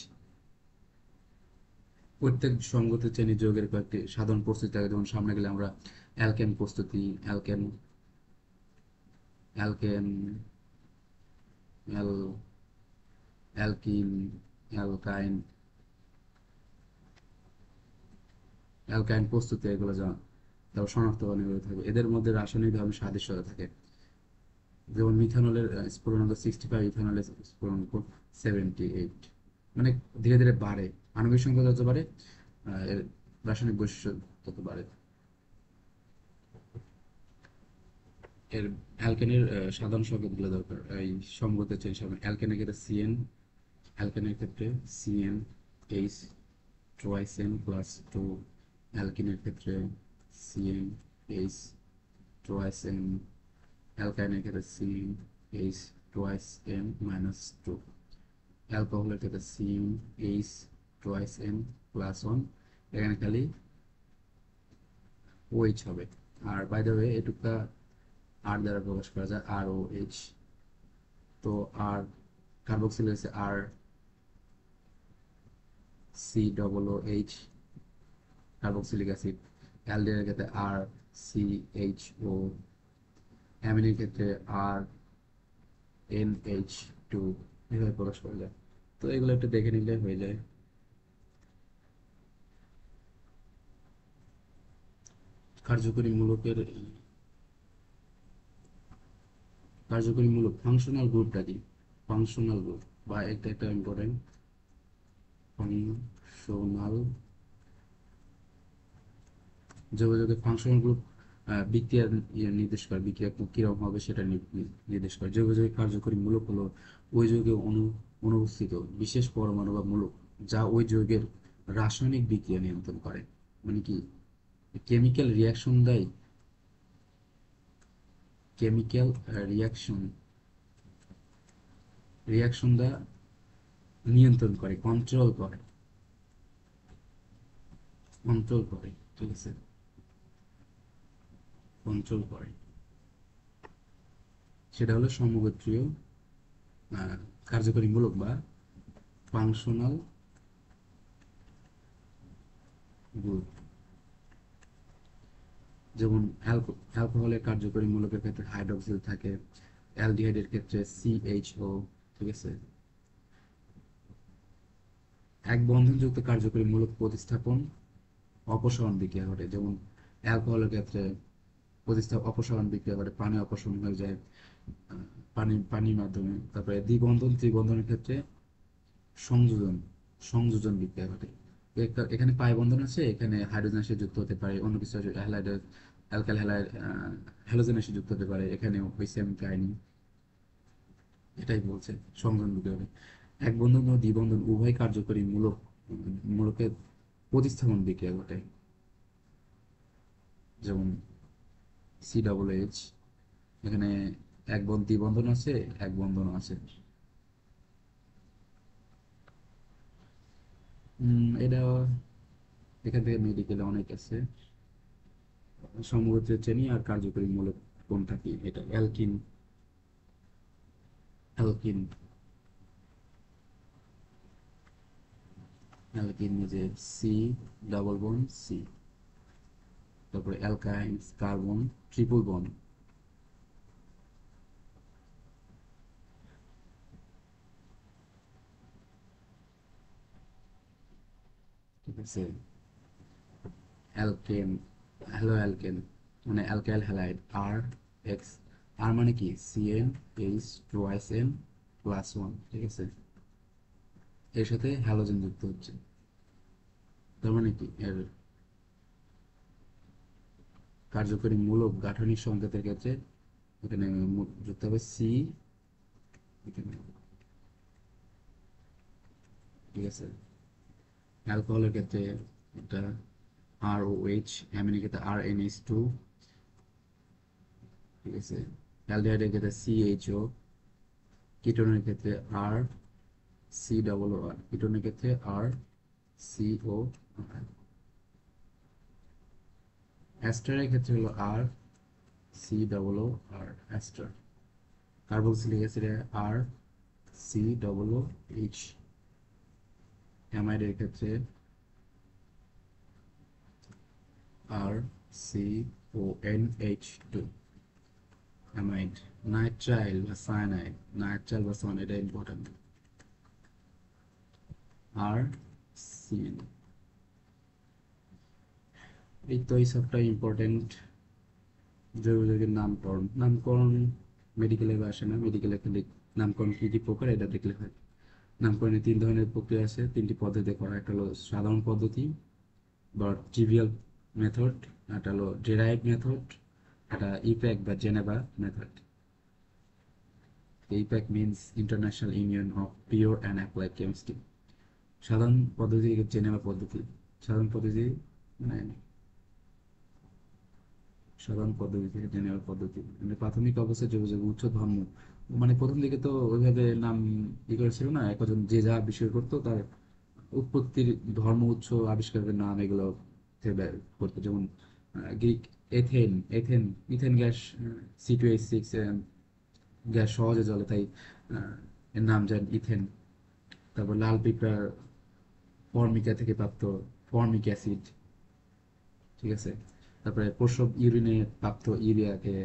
প্রত্যেক সমগোত্রীয় চেনি যৌগের কয়েকটি সাধারণ প্রস্তুতি থাকে, যেমন সামনে গেলে আমরা অ্যালকেন প্রস্তুতি, অ্যালকেন অ্যালকেন অ্যালকিন, অ্যালকাইন, অ্যালকাইন প্রস্তুতি, এগুলো জানা। তারপর শনাক্তকরণ এগুলো থাকবে, এদের মধ্যে রাসায়নিকভাবে সাদৃশ্যতা থাকে। যেমন মিথানলের স্ফুটনাঙ্ক 65, ইথানলের স্ফুটনাঙ্ক 78। মানে ধীরে ধীরে বাড়ে, আণবিক সংখ্যা যত বাড়ে এর রাসায়নিক বৈশিষ্ট্য তত বাড়ে। এর অ্যালকেনের সাধারণ সংকেতগুলো দরকার এই সমগোত্রীয় চেন সাধারণ। অ্যালকেনের ক্ষেত্রে অ্যালকেনের ক্ষেত্রে CnH2n+2, অ্যালকিনের ক্ষেত্রে CnH2n, অ্যালকাইনের ক্ষেত্রে CnH2n-2, অ্যালকোহলের ক্ষেত্রে CnH2n+1। এখানে খালি OH হবে। আর বাই দ্য ওয়ে এটুকটা আর দ্বারা প্রকাশ করা যায়, ROH। তো আর কার্বক্সিল হচ্ছে RCOOH, কার্বক্সিলিক অ্যাসিড। অ্যালডিহাইডের ক্ষেত্রে RCHO, অ্যামিনের ক্ষেত্রে RNH2, এভাবে প্রকাশ করা যায়। তো এগুলো একটু দেখে নিলে হয়ে যায়। কার্যকরী মূলকের কার্যকরী মূলক ফাংশনাল গ্রুপটা কি, ফাংশনাল গ্রুপ বা একটা একটা ইম্পর্টেন্ট ফাংশনাল যোগাযোগের ফাংশনাল গ্রুপ বিক্রিয়া নির্দেশ করে, বিক্রিয়া কিরকম হবে সেটা নির্দেশ করে। যোগাযোগের কার্যকরী মূলক হলো ওই যৌগে অনুপস্থিত বিশেষ পরমাণু বা মূলক যা ওই যৌগের রাসায়নিক বিক্রিয়া নিয়ন্ত্রণ করে। মানে কি, কেমিক্যাল রিয়াকশন দেয়, কেমিক্যাল রিয়াকশন রিয়াকশন দা নিয়ন্ত্রণ করে, কন্ট্রোল করে, ঠিক আছে, কন্ট্রোল করে। সেটা হলো সমগোত্রীয় কার্যকরী মূলক বা ফাংশনাল গ্রুপ। যেমন অ্যালকোহলের কার্যকরী মূলকের ক্ষেত্রে হাইড্রোক্সিল থাকে, অ্যালডিহাইডের ক্ষেত্রে CHO, ঠিক আছে। এক বন্ধনযুক্ত কার্যকরী মূলক প্রতিস্থাপন অপসারণ বিক্রিয়া ঘটে। যেমন অ্যালকোহলের ক্ষেত্রে অপসারণ বিক্রিয়া ঘটে, পানি অপসারণ হয়ে যায় পানির মাধ্যমে। তারপরে ত্রিবন্ধনের ক্ষেত্রে সংযোজন সংযোজন বিক্রিয়া ঘটে। এখানে পাই বন্ধন আছে, এখানে হাইড্রোজেন এসে যুক্ত হতে পারে, অন্য কিছু হ্যালাইড, অ্যালকাইল হ্যালাইড, হ্যালোজেন এসে যুক্ত হতে পারে, এখানেও ওই সেম কাহিনী। এটাই বলছে সংযোজন বিক্রিয়া। এক বন্ধন ও দ্বিবন্ধন উভয় কার্যকরী মূলকের প্রতিস্থাপন বিক্রিয়া ঘটে। যেমন COOH, এখানে দ্বিবন্ধন আছে, এক বন্ধন আছে। এটা এখান থেকে মেডিকেলে অনেক আছে। সমগোত্রের শ্রেণী আর কার্যকরী মূলক কোনটা কি, এটা অ্যালকিন। অ্যালকিন অ্যালকিন যে C, তারপরে অ্যালকাইন্স, কার্বন, ট্রিপল বন্ড। ঠিক আছে। অ্যালকেন, হ্যালো অ্যালকেন মানে অ্যালকাইল হ্যালাইড R, X। আর মানে কি CnH2n+1। ঠিক আছে, এর সাথে হ্যালোজেন যুক্ত হচ্ছে। তার মানে কি এর কার্যকরী মূলক গাঠনিক সংকেতের ক্ষেত্রে এখানে যুক্ত হবে C এখানে। ঠিক আছে। অ্যালকোহলের ক্ষেত্রে এটা ROH, অ্যামিনের ক্ষেত্রে RNH2। ঠিক আছে। অ্যালডিহাইডের ক্ষেত্রে CHO, কিটোনের ক্ষেত্রে RCOOR, কিটোনের ক্ষেত্রে RCO, অ্যাস্টারের ক্ষেত্রে হলো RCOOR, অ্যাস্টার। কার্বক্সিলিক অ্যাসিডে RCOOH, অ্যামাইডের ক্ষেত্রে RCONH2, অ্যামাইড। নাইট্রাইল বা সায়ানাইড, এটা ইম্পর্টেন্ট। RCN। এই তো এই সবটা ইম্পর্টেন্ট। জৈব যৌগের নামকরণ মেডিকেলে আসে না, মেডিকেলে খালি নামকরণ কি কি প্রকার এটা দেখলে হয়। নামকরণে 3 ধরনের প্রক্রিয়া আছে, 3টি পদ্ধতি করা। একটা হলো সাধারণ পদ্ধতি বা ট্রিভিয়াল মেথড, একটা হলো ডেরাইভ মেথড, একটা ইপ্যাক বা Geneva method. IUPAC means international union of pure and applied chemistry. সাধারণ পদ্ধতি জেনেভা পদ্ধতি। সাধারণ পদ্ধতি মানে সাধারণ পদ্ধতি থেকে জেনেভা পদ্ধতি মানে প্রাথমিক অবস্থায় যোগাযোগ উচ্চ ধর্ম। মানে প্রথম দিকে তো ওইভাবে নাম করেছিল না, একজন যে যা আবিষ্কার করতো তার উৎপত্তির ধর্ম উৎস আবিষ্কারের নাম এগুলো করতো। যেমন গ্রিক এথেন, ইথেন গ্যাস, C2H6 গ্যাস সহজে জ্বলে, তাই এর নাম যেন ইথেন। তারপর লাল পিঁপড়ার ফর্মিকা থেকে প্রাপ্ত ফর্মিক অ্যাসিড। ঠিক আছে। তারপরে প্রসব ইউরিনে প্রাপ্ত ইউরিয়াকে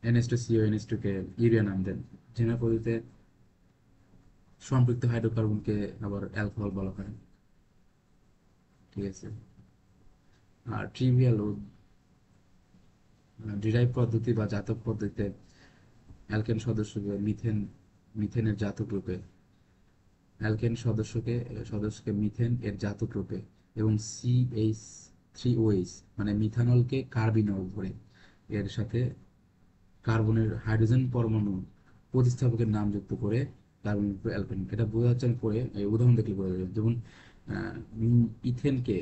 NH2CO, কে ইউরিয়া নাম দেন। জেনারেল পদ্ধতিতে সম্পৃক্ত হাইড্রোকার্বনকে আবার অ্যালকোহল বলা হয়। ঠিক আছে। আর ট্রিভিয়াল ও ডিরাইভ পদ্ধতি বা জাতক পদ্ধতিতে অ্যালকেন সদস্যকে মিথেনের জাতক রূপে, অ্যালকেন সদস্যকে মিথেন এর জাতক রূপে এবং CH3OH মানে মিথানলকে কার্বিনল ধরে এর সাথে কার্বনের হাইড্রোজেন পরমাণু প্রতিস্থাপকের নাম যুক্ত করে কার্বন অ্যালকেন। এটা বোঝা যাচ্ছে আমি পরে এই উদাহরণ দেখলে বোঝা যাবে। যেমন আহ, ইথেনকে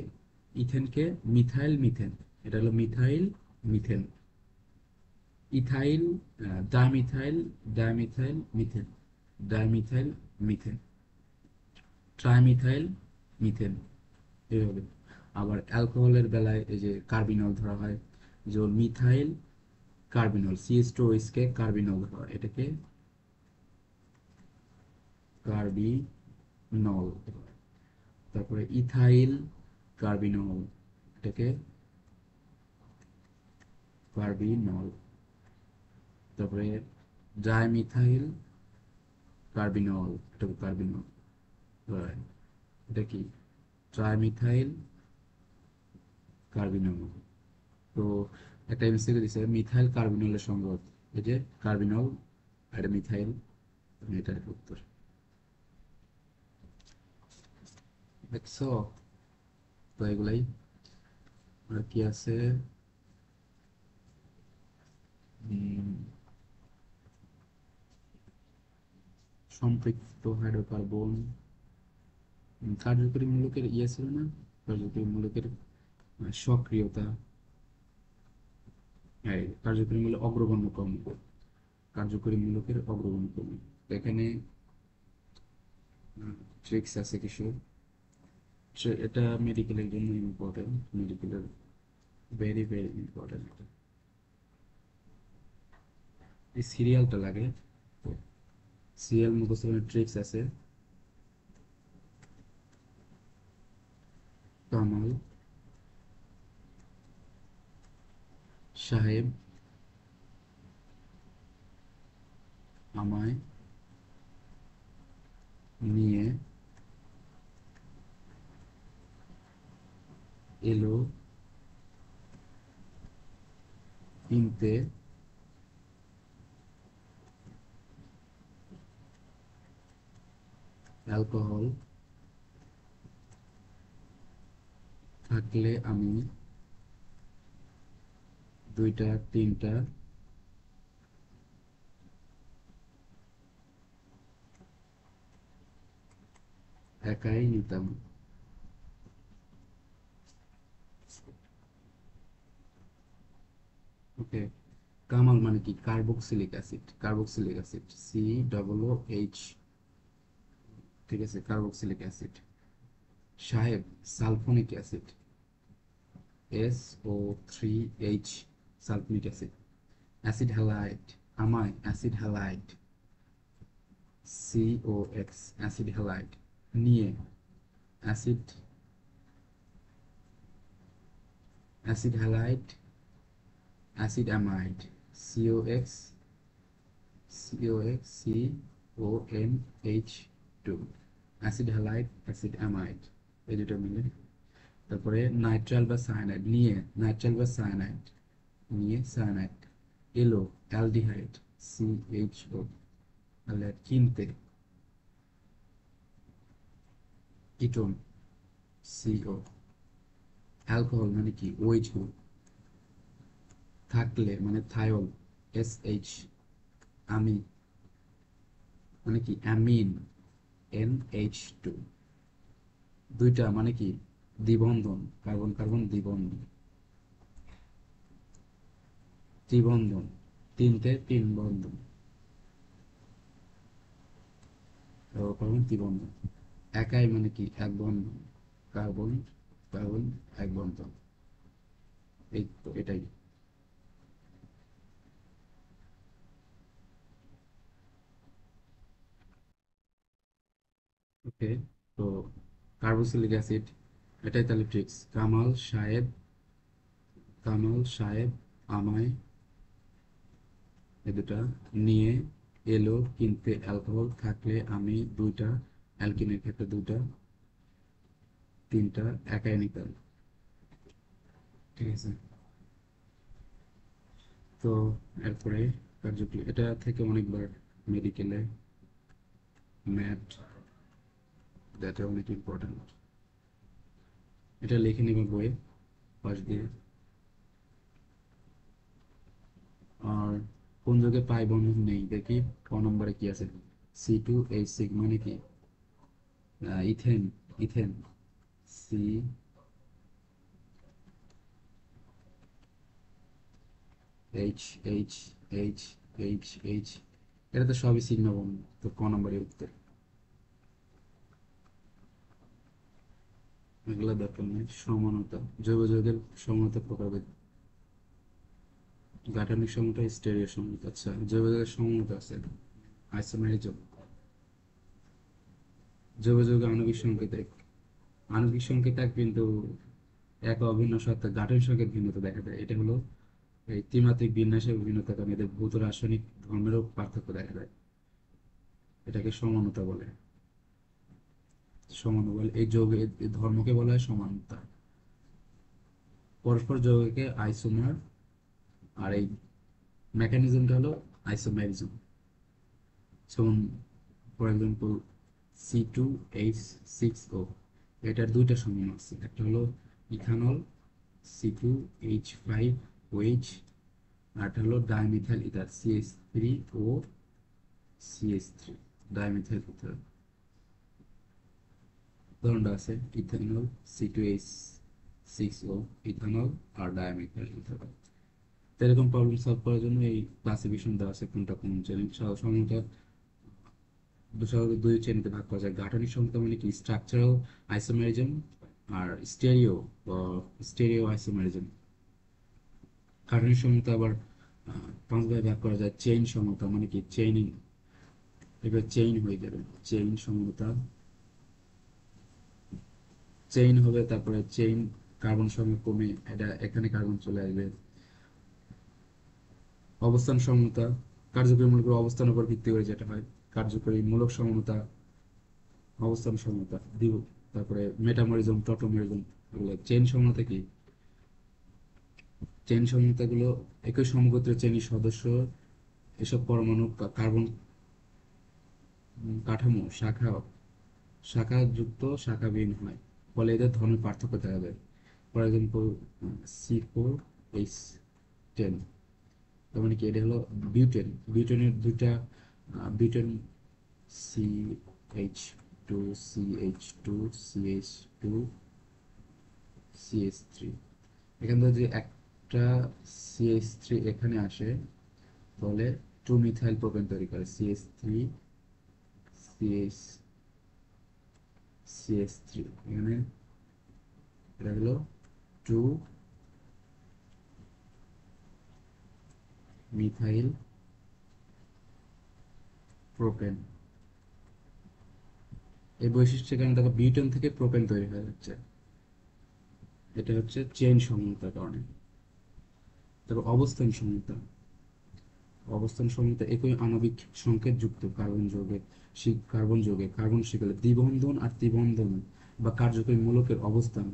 ইথেনকে মিথাইল মিথেন, এটা হলো methyl methane. Ethyl dimethyl dimethyl methane, dimethyl methane, trimethyl methane, এইভাবে। আবার অ্যালকোহলের বেলায় এই যে কার্বিনল ধরা হয়, যেমন মিথাইল কার্বিনল, CH2OH কে কার্বিনল ধরা হয়, এটাকে কার্বিনল। তারপরে ইথাইল কার্বিনল, এটাকে কার্বিনল। তারপরে ডাইমিথাইল কার্বিনল, এটাকে কার্বিনল। এটা কি ট্রাইমিথাইল কার্বিনল। তো একটা এমসিকিউ দিছে মিথাইল কার্বিনলের সংজ্ঞা। এই যে কার্বিনল আর মিথাইল, এটার উত্তর। দেখছো? তো এগুলাই। আর কি আছে? উম, সম্পৃক্ত হাইড্রোকার্বন, কার্যকরী মূলকের ইয়ে ছিল না, কার্যকরী মূলকের সক্রিয়তা, হ্যাঁ, কার্যকরী মূলক অগ্রগণ্য ক্রম, কার্যকরী মূলকের অগ্রগণ্য ক্রম। এখানে ট্রিক্স আছে কিছু। এটা মেডিকেলের জন্য ইম্পর্টেন্ট, মেডিকেলের ভেরি ভেরি ইম্পর্টেন্ট। এই সিরিয়ালটা লাগে, সিরিয়াল মুখস্থ ট্রিক্স আছে। কামাল সাহেব আমায় নিয়ে এলো কিনতে অ্যালকোহল, থাকলে আমি দুইটা তিনটা একাই নিতাম। ওকে, কামাল মানে কি? Carboxylic acid, carboxylic acid, C double O H, ঠিক আছে, কার্বক্সিলিক অ্যাসিড। সাহেব sulphonic acid, S O three H, sulphonic acid. Acid halide, আমায় acid halide, C O X, acid halide. নিয়ে acid, acid halide, acid amide, C O X, C O X, C O N H two, acid halide, acid amide, এই দুটো মিলে। তারপরে nitrile বা cyanide, নিয়ে nitrile বা cyanide, নিয়ে সায়ানাইড। এলো aldehyde, C H O, aldehyde. কিনতে কিটোন, সিও। অ্যালকোহল মানে কি? O H group. থাকলে মানে থায়োল, এস এইচ। আমি মানে কি? Amine, N H two. দুইটা মানে কি? দ্বিবন্ধন, কার্বন কার্বন দ্বিবন্ধন, ত্রিবন্ধন, তিনটে তিন বন্ধন, কার্বন ত্রিবন্ধন। একাই মানে কি? এক বন্ধন, কার্বন কার্বন এক বন্ধন। এই তো এটাই। ওকে, তো কার্বক্সিলিক অ্যাসিড, এটাই তাহলে ট্রিক্স। কামাল সাহেব আমায়, এ দুটা নিয়ে এলো কিনতে অ্যালকোহল, থাকলে আমি দুইটা, অ্যালকিনের ক্ষেত্রে দুইটা তিনটা একাই নিতাম, ঠিক আছে। তো এরপরে কার্যকরী, এটা থেকে অনেকবার মেডিকেলে ম্যাথ, দ্যাটা অনেক ইম্পর্টেন্ট। এটা লিখে নিবে বইয়ে পাশ দিয়ে। আর কোন যুগে পাই বন্ধন নেই দেখি, ক নম্বরে কি আছে? C2H6 মানে কি? Ethane, ethane, C H H H H H, এটা তো সবই সিগমা বন্ধন, তো ক নম্বরে উত্তর। এগুলো দরকার নেই। সমানতা, জৈব যৌগের সমানতা প্রকারভেদ। গাঠনিক সমতা, স্টেরিও সমতা। আচ্ছা, জৈব যৌগের সমতা আছে, আইসোমেরিজম। জৈব যৌগের আণবিক সংকেত এক, আণবিক সংকেত এক, কিন্তু এক অভিন্ন সত্তা গাঠনিক সংকেত ভিন্নতা দেখা যায়। এটা হলো এই ত্রিমাত্রিক বিন্যাসের ভিন্নতার কারণে এদের ভৌত রাসায়নিক ধর্মেরও পার্থক্য দেখা যায়। এটাকে সমানতা বলে। সমানতা বলে এই যৌগের এই ধর্মকে বলা হয় সমানতা। পরস্পর যৌগকে আইসোমার, আর এই মেকানিজমটা হলো আইসোমেরিজম। যেমন ফর এক্সাম্পল C2H6O, এটার দুইটা সমন্বয় আছে, একটা হলো ইথানল C2H5OH, আর একটা হলো dimethyl ether CH3OCH3, dimethyl ether. উদাহরণটা আছে ইথানল C2H6O, ইথানল আর ডাইমিথাইল ইথার। তো এরকম প্রবলেম সলভ করার জন্য এই ক্লাসিফিকেশন দেওয়া আছে কোনটা কোন শ্রেণী। সাধারণত দুই শ্রেণীতে ভাগ করা যায়। গাঠনিক সমতা মানে কি, স্ট্রাকচারাল আইসোমেরিজম আর স্টেরিও আইসোমেরিজম। গাঠনিক সমতা আবার পাঁচ ভাগে ভাগ করা যায়। চেইন সমতা মানে কি, চেইনিং, এবার চেইন হয়ে যাবে, চেইন সমতা, চেইন হবে, তারপরে চেইন কার্বন সংখ্যা কমে এটা এখানে কার্বন চলে আসবে। অবস্থান সমতা, কার্যকরী মূলকের অবস্থানের উপর ভিত্তি করে যেটা হয়। কার্যকরী মূলক সমতা, অবস্থান সমতা দিব। তারপরে মেটামরিজম, টটোমেরিজম, এগুলো। চেইন সমতা কি, চেইন সমতা গুলো একই সমগোত্রের চেইনের সদস্য এসব পরমাণু কার্বন কাঠামো শাখা যুক্ত শাখাবিহীন হয়, ফলে এদের ধর্মের পার্থক্য দেখা যায়। ফর এক্সাম্পল C4H10, তার মানে কি, এটা হলো বিউটেন। বিউটেনের দুইটা বিউটেন CH2CH2CH2CH3, এখান থেকে যদি একটা CH3 এখানে আসে তাহলে 2 মিথাইল প্রোপেন তৈরি করে, CH3 এখানে, এটা হলো 2 মিথাইল প্রোপেন। এই বৈশিষ্ট্যের কারণে দেখো বিউটেন থেকে প্রোপেন তৈরি হয়ে যাচ্ছে, এটা হচ্ছে চেইন সমতার কারণে। তারপর অবস্থান সমতা একই আণবিক সংকেত যুক্ত কার্বন শিকলে দ্বিবন্ধন আর ত্রিবন্ধন বা কার্যকরী মূলকের অবস্থান,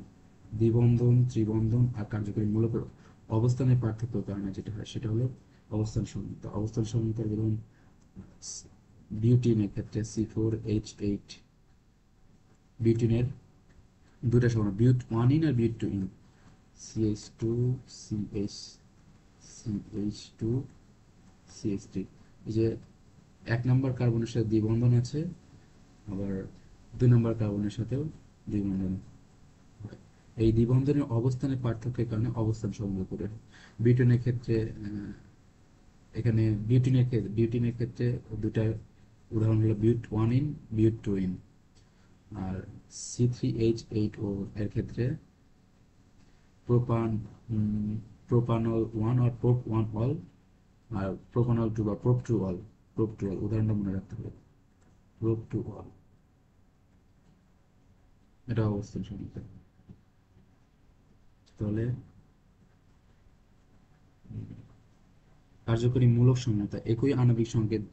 দ্বিবন্ধন, ত্রিবন্ধন আর কার্যকরী মূলকের অবস্থানের পার্থক্যের কারণে যেটা হয় সেটা হলো অবস্থান সমতা। অবস্থান সমতার যেমন বিউটিনের ক্ষেত্রে C4H8, বিউটিনের দুটা সমান, বিউট ওয়ান ইন আর but two ene, CH2CH CH2CH3। এই যে 1 নম্বর কার্বনের সাথে দ্বিবন্ধন আছে, আবার 2 নম্বর কার্বনের সাথেও দ্বিবন্ধন হয়। এই দ্বিবন্ধনের অবস্থানের পার্থক্যের কারণে অবস্থান সমতা করে। বিউটেনের ক্ষেত্রে এখানে বিউটিনের ক্ষেত্রে দুটা উদাহরণ হলো but one ene, but two ene. আর C3H8O এর ক্ষেত্রে প্রোপান প্রোপানল ওয়ান আর প্রোপ ওয়ান অল, আর প্রোপানল টু বা প্রোপ টু অল উদাহরণটা মনে রাখতে হবে, প্রোপ টু অল, এটা অবস্থান সমীকরণ। তাহলে কার্যকরী মূলক সমতা একই আণবিক সংকেত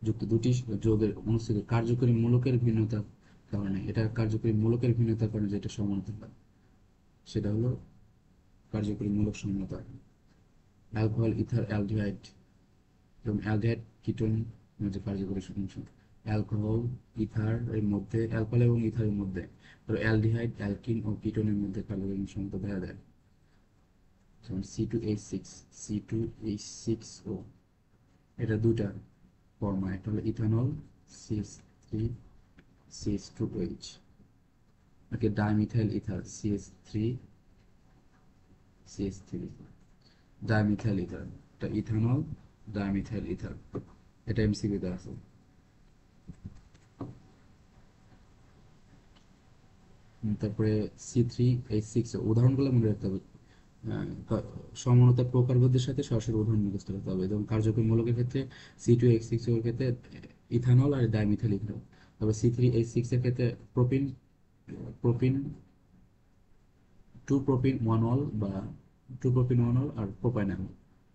যুক্ত দুটি যৌগের অনুষ্ঠিত কার্যকরী মূলকের ভিন্নতার কারণে, এটা কার্যকরী মূলকের ভিন্নতার কারণে যেটা সমানতা হয় সেটা হলো কার্যকরী মূলক সমতা। অ্যালকোহল, ইথার, অ্যালডিহাইড এবং অ্যালডিহাইড কিটোন মধ্যে কার্যকরী সমস্যা। অ্যালকোহল, ইথার এর মধ্যে, অ্যালকোহল এবং ইথারের মধ্যে, অ্যালডিহাইড, অ্যালকিন ও কিটোনের মধ্যে কার্যকরী সমতা দেখা যায়। যেমন C2H6O, এটা দুটা ফর্মা, একটা হলো ইথানল CH3CH2OH, ওকে dimethyl ether CH3CH3, dimethyl ether, এটা ইথানল ডাইমিথাইল ইথার, এটা এমসিকিউতে আছে। তারপরে C3H6, উদাহরণগুলো মনে রাখতে হবে। সমানতা প্রকারভেদের সাথে সরাসরি উদাহরণ মুখস্থ করতে হবে। এবং কার্যকরী মূলকের ক্ষেত্রে C2H6 এর ক্ষেত্রে ইথানল আর ডাইমিথাইল ইথানল। তবে C3H6 এর ক্ষেত্রে প্রোপিন প্রোপিন 2 প্রোপিন 1 অল বা 2 প্রোপিন 1 অল আর প্রোপাইনাল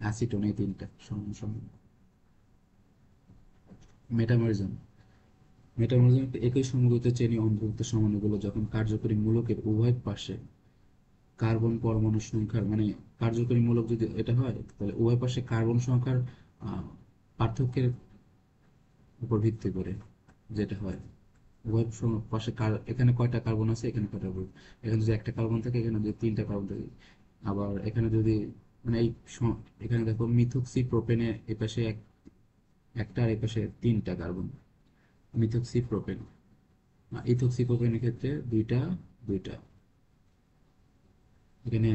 অ্যাসিটোন, এই তিনটা সমান সমান। মেটামরিজম, একই সমগত চেনি অন্তর্ভুক্ত সমন্বয়গুলো যখন কার্যকরী মূলকের উভয় পাশে কার্বন পরমাণু সংখ্যার, মানে কার্যকরী মূলক যদি এটা হয় তাহলে উভয় পাশে কার্বন সংখ্যার পার্থক্যের উপর ভিত্তি করে যেটা হয় উভয় পাশে এখানে কয়টা কার্বন আছে, এখানে কয়টা কার্বন, এখানে যদি একটা কার্বন থাকে, এখানে যদি তিনটা কার্বন থাকে, আবার এখানে যদি মানে এখানে দেখো মিথক্সি প্রোপেনে এ পাশে একটা আর এ পাশে তিনটা কার্বন, মিথক্সি প্রোপেন। ইথক্সি প্রোপেনের ক্ষেত্রে দুইটা দুইটা, এখানে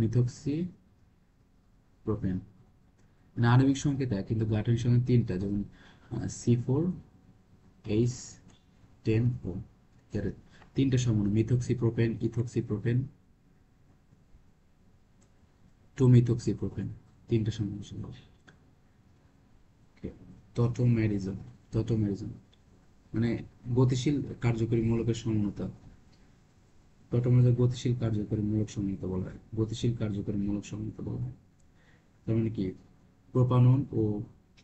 মিথক্সি প্রোপেন, মানে আণবিক সংকেত এক কিন্তু গাঠনিক সংকেত তিনটা, যেমন C4H10O, এর তিনটা সমন্বয় methoxy propane, ethoxy propane, two methoxy propane, তিনটা সমন্বয়। টটোমেরিজম, টটোমেরিজম মানে গতিশীল কার্যকরী মূলকের সমন্বয়তা। টটোমেরিজম গতিশীল কার্যকরী মূলক সমন্বয়তা বলা হয়, গতিশীল কার্যকরী মূলক সমন্বয়তা বলা হয়। তার মানে কি, প্রোপানন ও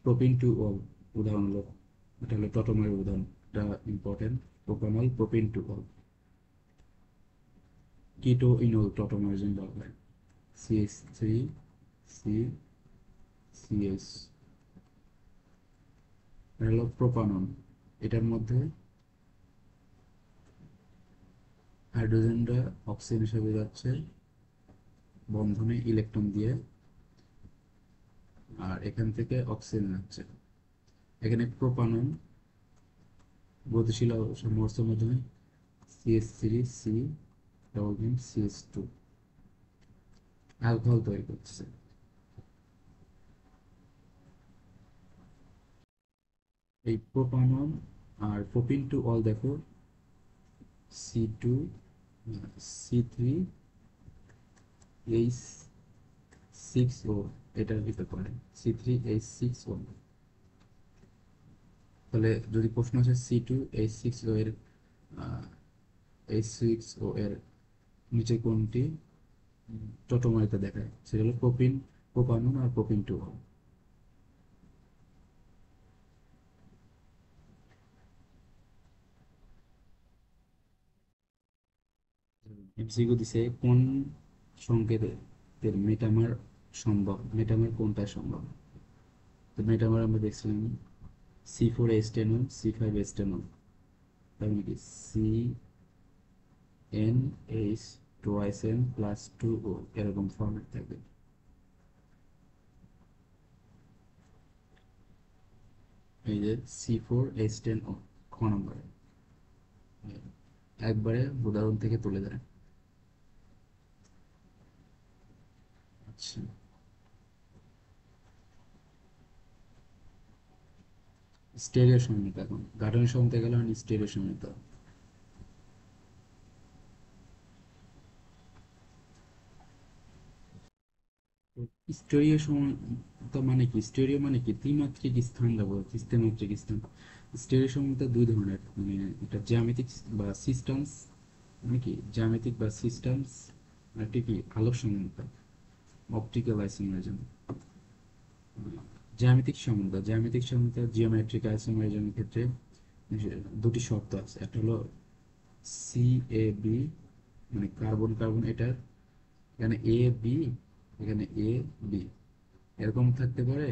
প্রোপিন টু অল উদাহরণ হলো, এটা হলো টটোমেরের উদাহরণ, এটা important. Propanol, propene two ol. Keto enol tautomerism বলা হয়, CH3 সি সিএস, এটা হলো প্রোপানন। এটার মধ্যে হাইড্রোজেনটা অক্সিজেন হিসেবে যাচ্ছে বন্ধনে ইলেকট্রন দিয়ে, আর এখান থেকে অক্সিজেন যাচ্ছে। এখানে প্রোপানন গতিশীল সাম্যাবস্থার মাধ্যমে CH3 C double bond CH2 alcohol তৈরি করছে। এই প্রোপানন আর প্রোপিন টু অল দেখো, C2H6O, এটার ভিতর পড়ে C3H6O। তাহলে যদি প্রশ্ন আসে C2H6O এর H6O এর নিচে কোনটি টোটোমারিতে দেখায়, সেটা হলো প্রোপানন আর প্রোপিন টু অল। এমসিকিউ দিছে কোন সংকেতের মেটামার সম্ভব, মেটামার কোনটা সম্ভব। তো মেটামার আমরা দেখছিলাম C4H10O, C5H10O, তার মানে কি CnH2n+2O এরকম ফর্মেট থাকবে। এই যে C4H10O খ নম্বরে একবারে উদাহরণ থেকে তুলে দেয়। আচ্ছা, স্টেরিও সমন্বিত, এখন গাঠনিক সমতা গেল স্টেরিও সমন্বিত। স্টেরিও সমতা মানে কি, স্টেরিও মানে কি ত্রিমাত্রিক স্থান যাবো, ত্রিমাত্রিক স্থান। স্টেরিও সমতা দুই ধরনের, মানে এটা জ্যামিতিক বা সিস্টেমস, মানে কি জ্যামিতিক বা সিস্টেমস, আর একটি কি আলোক সমন্বয়, অপটিক্যাল আইসোমারিজম। জ্যামিতিক সমতা জিওমেট্রিক আইসোমারিজমের ক্ষেত্রে দুটি শর্ত আছে, একটা হলো CAB, মানে কার্বন কার্বন, এটার এখানে AB, এখানে AB এরকম থাকতে পারে,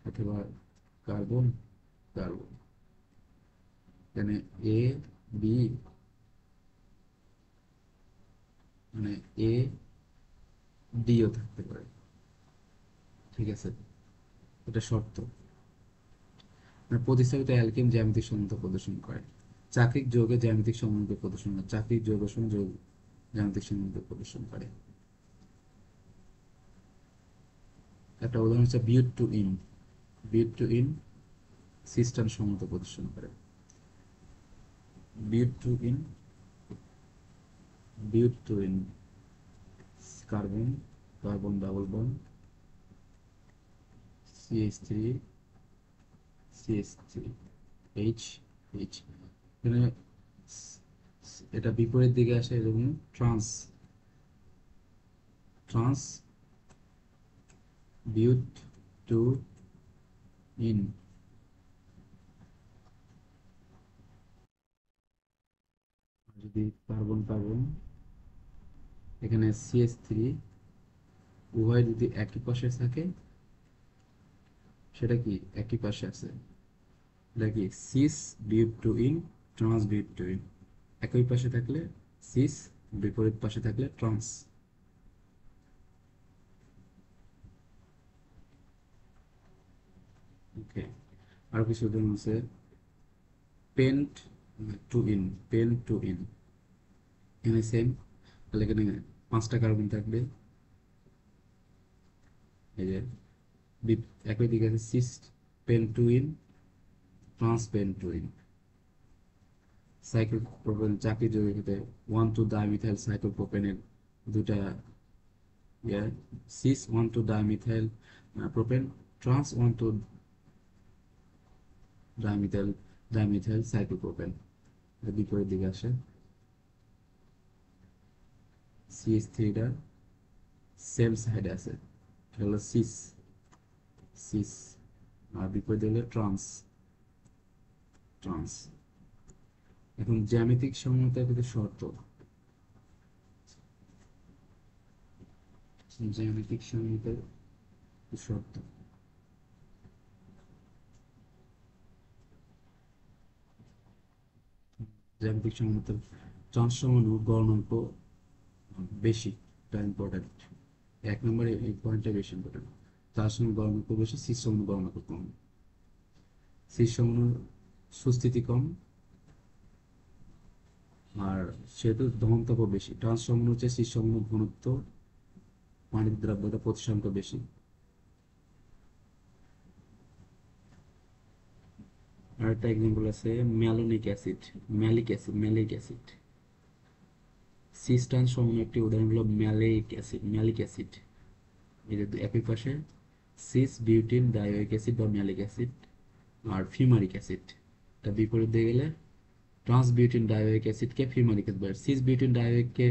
অথবা কার্বন কার্বন, এখানে AB মানে ADও থাকতে পারে, ঠিক আছে, এটা শর্ত। মানে প্রতিস্থাপিত অ্যালকেন জ্যামিতিক সমতা প্রদর্শন করে, চাকরিক যৌগে জ্যামিতিক সমতা প্রদর্শন করে, চাকরিক যৌগ সংযোগ জ্যামিতিক সমতা প্রদর্শন করে। একটা উদাহরণ হচ্ছে বিউট টু ইন সিস্টান সমতা প্রদর্শন করে। But two ene but two ene, carbon carbon double bond CH3 CH3 H, এখানে এটা বিপরীত দিকে আসে, এরকম trans trans but two ene. যদি কার্বন কার্বন, এখানে CH3 উভয় যদি একই পাশে থাকে, সেটা কি একই পাশে আছে, এটা কি cis but two ene trans butene, একই পাশে থাকলে সিস, বিপরীত পাশে থাকলে ট্রান্স। ওকে, আর কিছু উদাহরণ আছে। Pent two ene, pent two ene, এখানে সেম, তাহলে এখানে 5টা কার্বন থাকবে। এই যে একই দিকে আছে cis pent two ene, trans pent two ene. Cyclopropane চাকরির যৌগিকতে 1,2-ডাইমিথাইল সাইক্লোপ্রোপেনের দুটা ইয়ে, cis one two dimethyl propane, trans one two dimethyl cyclopropane. বিপরীত দিকে আসে, CH3টা সেম সাইডে আছে, এটা হলো সিস, সিস, আর বিপরীত হলো ট্রান্স, ট্রান্স। এখন জ্যামিতিক সমতার কিছু শর্ত, জ্যামিতিক সমতার শর্ত। জ্যামিতিক সমতার ট্রান্স সমাণু গলনাঙ্ক বেশি, এটা ইম্পর্টেন্ট। 1 নম্বরে এই পয়েন্টটা বেশি ইম্পর্টেন্ট। তার সঙ্গে গলনাঙ্ক বেশি, সিস সমাণু গলনাঙ্ক কম। সিস সমাণু সুস্থিতি কম, আর সেহেতু দহন তাপও বেশি। ট্রান্স সমাণু হচ্ছে সিস সমাণু ঘনত্ব, পানির দ্রাব্যতা প্রতিসংখ্য বেশি। আর একটা এক্সাম্পল আছে malonic acid, malic acid. Cis trans সমাণু একটি উদাহরণ হলো ম্যালিক অ্যাসিড। এই যে একই পাশে সিস বিউটিন ডাইওয়িক অ্যাসিড বা ম্যালিক অ্যাসিড, আর ফিউমারিক অ্যাসিড। এটা বিপরীত দিয়ে গেলে ট্রান্স বিউটিন ডাইওয়িক অ্যাসিডকে ফিউমারিক অ্যাসিড বলে, সিস বিউটিন ডাইওয়িককে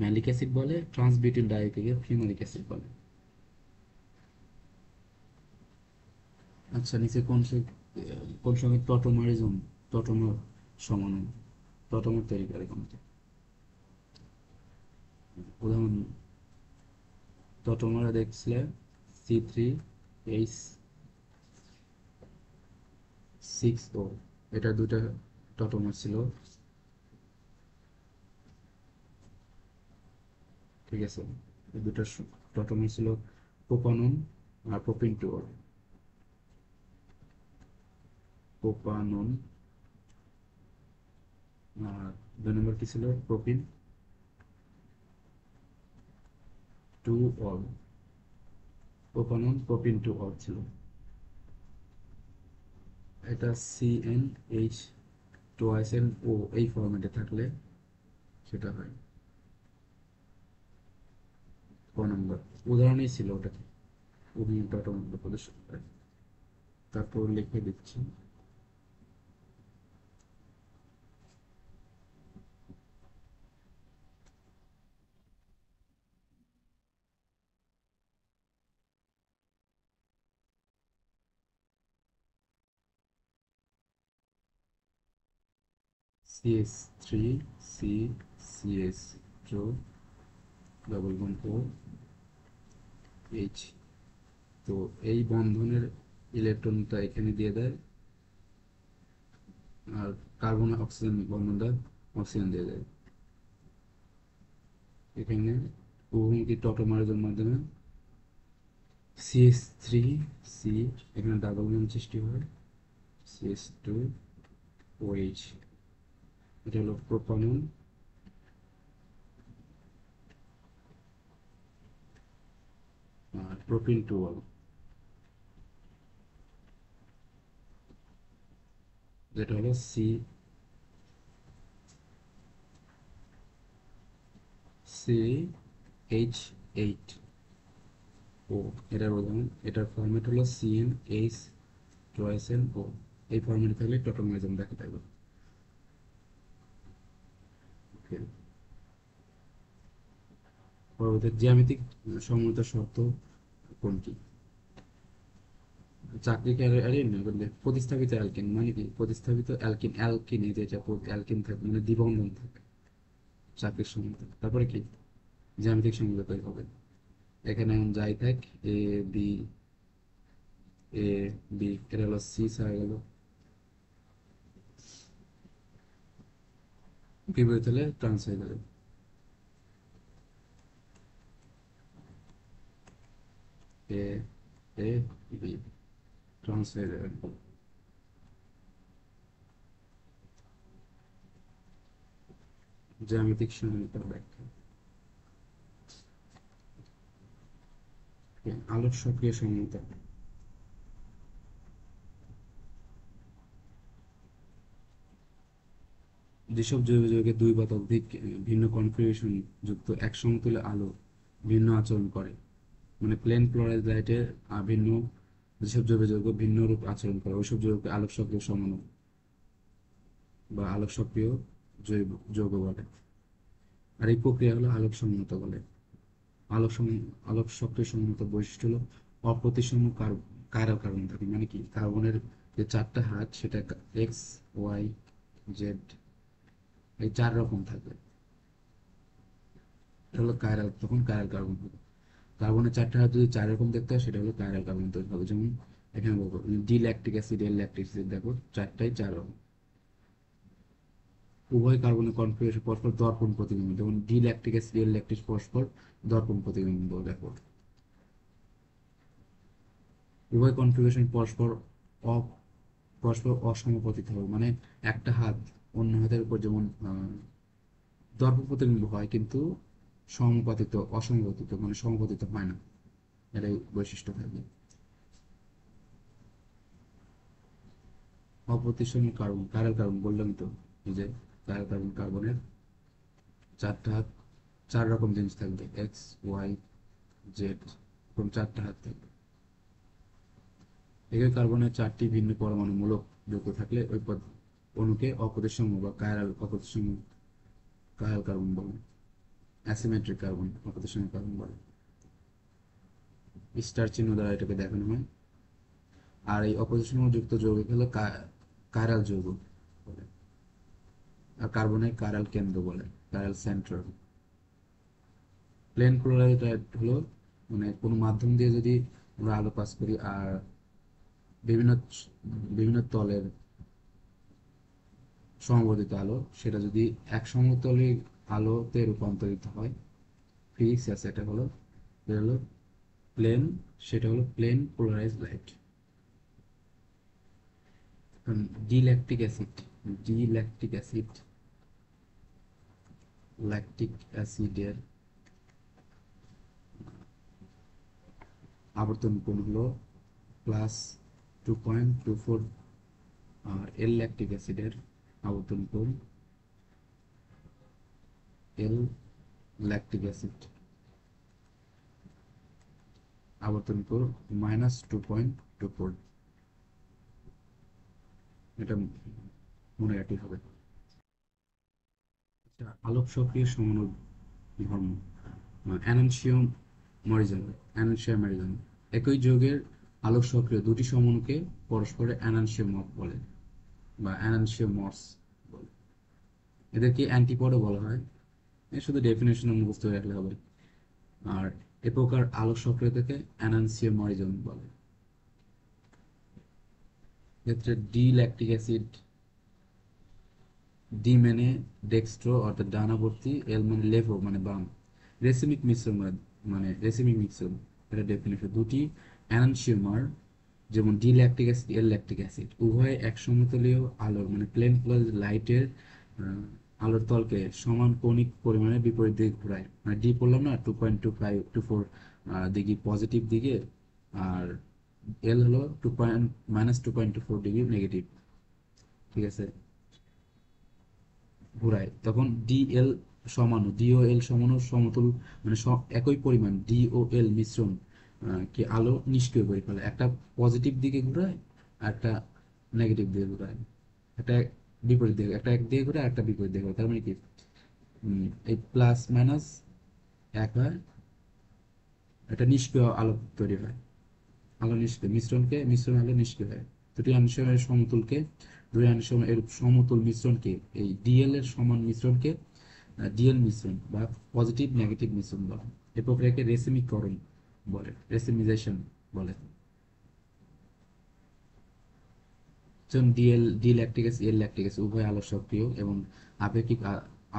ম্যালিক অ্যাসিড বলে, ট্রান্স বিউটিন ডাইওয়িককে ফিউমারিক অ্যাসিড বলে। আচ্ছা, নিচে কোন সঙ্গে টটোমারিজম, টটোমার সমাণু, টটোমার তৈরি করে কোনটা? উদাহরণ, টটোমারা দেখছিলে C3H6O, এটা দুটা টটোমার ছিল, ঠিক আছে? এই দুটো টটোমার ছিল প্রোপানন আর প্রোপিন টু, প্রোপানন। আর 2 নম্বর কি ছিল? Propene two all, propanone propene two all ছিল। এটা CnH2SnO এই ফরম্যাটে থাকলে সেটা হয়। 4 নম্বর উদাহরণই ছিল ওটাকে, উদাহরণটা অটোমেটিক প্রদর্শন করে। তারপর লিখে দিচ্ছি CH3CCS2 ডবল বন্ড OH। তো এই বন্ধনের ইলেকট্রনটা এখানে দিয়ে দেয়, আর কার্বন অক্সিজেন বন্ধনটা অক্সিজেন দিয়ে দেয়। এখানে উভমুখী টটোমারের মাধ্যমে CH3C, এখানে ডাবল বন্ড সৃষ্টি হয়, CH2OH। এটা হলো প্রোপানন, আর প্রোপিন টু অল, যেটা হলো CH8O। এটার উদাহরণ, এটার ফরম্যাট হলো CnH2SnO। এই ফরম্যাটে থাকলে টোটোমারিজম দেখা থাকবে। ওকে, পরবর্তী জ্যামিতিক সমতা শর্ত কোনটি? চাকরি অ্যারিন না বললে প্রতিস্থাপিত অ্যালকিন, মানে কি প্রতিস্থাপিত অ্যালকিন, অ্যালকিনে যেটা অ্যালকিন থাকে মানে দ্বিবন্ধন থাকে চাকরির সমতা। তারপরে কি জ্যামিতিক সমতা তৈরি হবে। এখানে যাই থাক, এ বি, এ বি, এটা হলো সি হয়ে গেল, বিপরীত হলে ট্রান্স হয়ে যাবে। এ এ বি ট্রান্স হয়ে যাবে। জ্যামিতিক সমীকরণ ব্যাখ্যা। আলোক সক্রিয় সমতা। যেসব জৈব যৌগের দুই বা ততোধিক ভিন্ন কনফিগারেশন যুক্ত এক সমতুল্য আলো ভিন্ন আচরণ করে, মানে প্লেন ক্লোরাইড লাইটের ভিন্ন, যেসব জৈব যৌগ ভিন্ন রূপ আচরণ করে ওইসব যৌগকে আলোক সক্রিয় সমাণু বা আলোক সক্রিয় জৈব যৌগ বলে। আর এই প্রক্রিয়া হলো আলোক সংহত বলে। আলোক সক্রিয় সংহত বৈশিষ্ট্য হলো অপ্রতিসম কাইরাল কার্বন থাকে, মানে কি কার্বনের যে চারটা হাত সেটা এক্স, ওয়াই, জেড এই চার রকম থাকবে। এটা হলো কাইরাল, তখন কাইরাল কার্বন হবে। কার্বনের চারটা হাত যদি চার রকম দেখতে হয় সেটা হলো কাইরাল কার্বন তৈরি হবে। যেমন এখানে বলবো ডি ল্যাকটিক অ্যাসিড, এল ল্যাকটিক অ্যাসিড, দেখো চারটাই চার রকম। উভয় কার্বনের কনফিগারেশন পরস্পর দর্পণ প্রতিবিম্ব, যেমন ডি ল্যাকটিক অ্যাসিড, এল ল্যাকটিক পরস্পর দর্পণ প্রতিবিম্ব। দেখো উভয় কনফিগারেশন পরস্পর অসমাপতিত হবে, মানে একটা হাত অন্য হাতের উপর যেমন দর্পণ প্রতিবিম্ব হয়, কিন্তু অসমাপতিত মানে সমাপতিত হয় না। এটাই বৈশিষ্ট্য থাকবে। অপ্রতিসম কার্বন, কাইরাল কার্বন বললাম তো, এই যে কাইরাল কার্বন, কার্বনের চারটা হাত চার রকম জিনিস থাকবে, এক্স, ওয়াই, জেড, এরকম চারটা হাত থাকবে। একই কার্বনের চারটি ভিন্ন পরমাণু মূলক যুক্ত থাকলে ওই অণুকে অপ্রতিসম বা কাইরাল কার্বন বলে। অ্যাসিমেট্রিক কার্বন, অপ্রতিসম কার্বন বলে। স্টার চিহ্ন দ্বারা এটাকে দেখানো হয়। আর এই অপোজিশন যুক্ত যৌগিক হলো কাইরাল যৌগ বলে। আর কার্বনের কাইরাল কেন্দ্র বলে, কাইরাল সেন্টার। প্লেন ক্লোরাইড হলো মানে কোনো মাধ্যম দিয়ে যদি আমরা আলো পাস করি আর বিভিন্ন বিভিন্ন তলের সমবর্তিত আলো সেটা যদি এক সমতলের আলোতে রূপান্তরিত হয়, ফিজিক্স আছে এটা হলো, এটা হলো প্লেন, সেটা হলো plane polarized light. D lactic acid, D lactic acid lactic অ্যাসিডের আবর্তন কোণ হলো +2.24, আর এল ল্যাকটিক অ্যাসিডের আবর্তন কোণ, এল ল্যাকটিক অ্যাসিড আবর্তন কোণ -2.24। এটা মনে রাখতে হবে। আচ্ছা, আলোক সক্রিয় সমাণু ধর্ম, অ্যানানসিয়ম মরিজন, অ্যানানসিয়ামেরিজম। একই যৌগের আলোক সক্রিয় দুটি সমাণুকে পরস্পরের অ্যানানসিওমর বলে বা অ্যানানসিওমর্স বলে। এদেরকে অ্যান্টিপডও বলা হয়। শুধু ডেফিনেশন মুখস্থ করে রাখলে হবে। আর এ প্রকার আলোক সক্রিয়তাকে অ্যানানসিওমরিজম বলে। ক্ষেত্রে ডি ল্যাকটিক অ্যাসিড, ডি মানে ডেক্সট্রো অর্থাৎ ডানাবর্তী, এল মানে লেভো মানে বাম, রেসিমিক মিশ্রণ মানে রেসিমিক মিশ্রণ। এটা ডেফিনেশন। দুটি অ্যানানসিওমার যেমন ডি ল্যাকটিক অ্যাসিড, এল ল্যাকটিক অ্যাসিড উভয় এক সমতলীয় আলোর মানে প্লেন প্লাস লাইটের আলোর তলকে সমান কৌণিক পরিমাণে বিপরীত দিকে ঘোরায়। মানে ডি পড়লাম না, 2.2524 ডিগ্রি পজিটিভ দিকে, আর এল হলো -2.24 ডিগ্রি নেগেটিভ। ঠিক আছে, ঘোরায় তখন ডিএল সমান, ডি ও এল সমান সমতুল, মানে একই পরিমাণ ডি ও এল মিশ্রণ কি আলো নিষ্ক্রিয় করে ফেলে। একটা পজিটিভ দিকে ঘোরায় আর একটা নেগেটিভ দিকে ঘোরায়, একটা বিপরীত দিকে, একটা এক দিকে ঘুরে আর একটা বিপরীত দিকে ঘোরে। তার মানে কি এই প্লাস মাইনাস এক হয়, একটা নিষ্ক্রিয় আলো তৈরি হয়। আলো নিষ্ক্রিয় মিশ্রণ আলো নিষ্ক্রিয় হয়। দুটি আনুষঙ্গিক সমতুলকে, দুই আনুষঙ্গিক এর সমতুল মিশ্রণকে, এই ডিএল এর সমান মিশ্রণকে ডিএল মিশ্রণ বা পজিটিভ নেগেটিভ মিশ্রণ বলে। এই প্রক্রিয়াকে রেসিমিকরণ বলে, রেসিমিজাইশন বলে। যেমন ডি ল্যাকটিক অ্যাসিড, এল ল্যাকটিক অ্যাসিড উভয় আলো সক্রিয় এবং আপেক্ষিক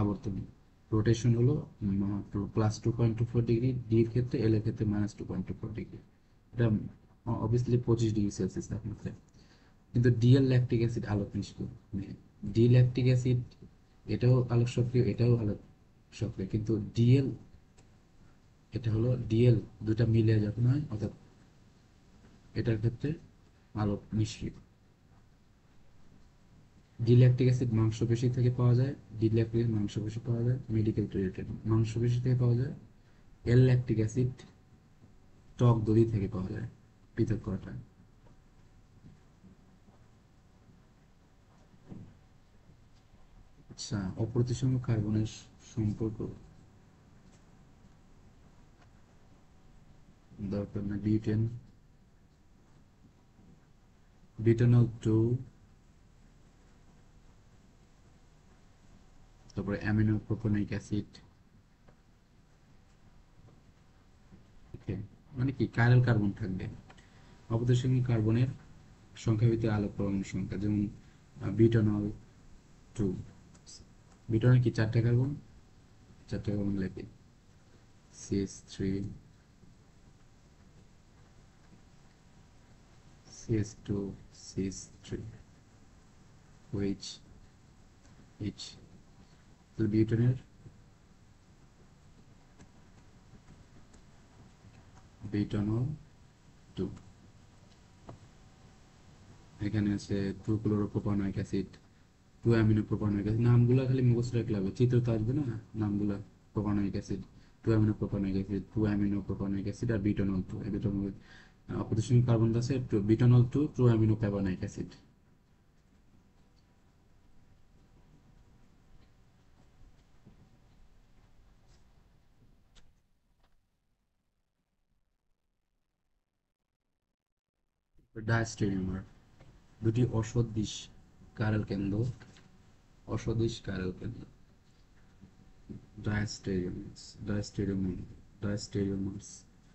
আবর্তন, রোটেশন হলো +2.24 ডিগ্রি, ডি এর ক্ষেত্রে, এল এর ক্ষেত্রে -2.24 ডিগ্রি। এটা অবভিয়াসলি 25 ডিগ্রি সেলসিয়াস তাপমাত্রায়। কিন্তু ডিএল ল্যাকটিক অ্যাসিড আলোক নিষ্ক্রিয়, মানে ডি ল্যাকটিক অ্যাসিড এটাও আলোক সক্রিয়, এটাও আলোক সক্রিয়, কিন্তু ডিএল, এটা হলো ডিএল দুটা মিলে যখন হয়, অর্থাৎ এটার ক্ষেত্রে আলোক নিষ্ক্রিয়। ডিল্যাকটিক অ্যাসিড মাংসপেশি থেকে পাওয়া যায়, ডিল্যাকটিক অ্যাসিড মাংসপেশি পাওয়া যায়, মেডিকেল রিলেটেড মাংসপেশি থেকে পাওয়া যায়। এল ল্যাকটিক অ্যাসিড টক দড়ি থেকে পাওয়া যায়, পৃথক করাটা। আচ্ছা, অপ্রতিসম কার্বনের সম্পর্ক দরকার না। বিউটেনল 2, তারপরে অ্যামিনো প্রোপোনিক অ্যাসিড। ওকে, মানে কি কাইরাল কার্বন থাকবে। অপ্রতিসম কার্বনের সংখ্যা ভিত্তিক আলোক পরমাণুর সংখ্যা, যেমন বিউটানল 2, বিউটানল কি চারটা কার্বন, চারটা কার্বন লাগে, CH3, CH2, CH3, OH, H। তাহলে বিউটানল 2, এখানে আছে 2 chloropropanoic acid, 2 amino propanoic acid. নামগুলো খালি মুখস্থ রাখলে হবে, চিত্র তো আসবে না নামগুলা। Propanoic acid, 2 amino propanoic acid, 2 amino propanoic acid আর বিউটানল 2, এই দুটোর মধ্যে অপোজিশন কার্বন আছে বিউটানল 2, 2 অ্যামিনো প্যাভানাইক অ্যাসিড। ডায়াস্টেরিওমার, দুটি অসদৃশ কারল কেন্দ্র, অসদৃশ কারল কেন্দ্র। ডায়াস্টেরিওমাস, ডায়াস্টেরিওমাস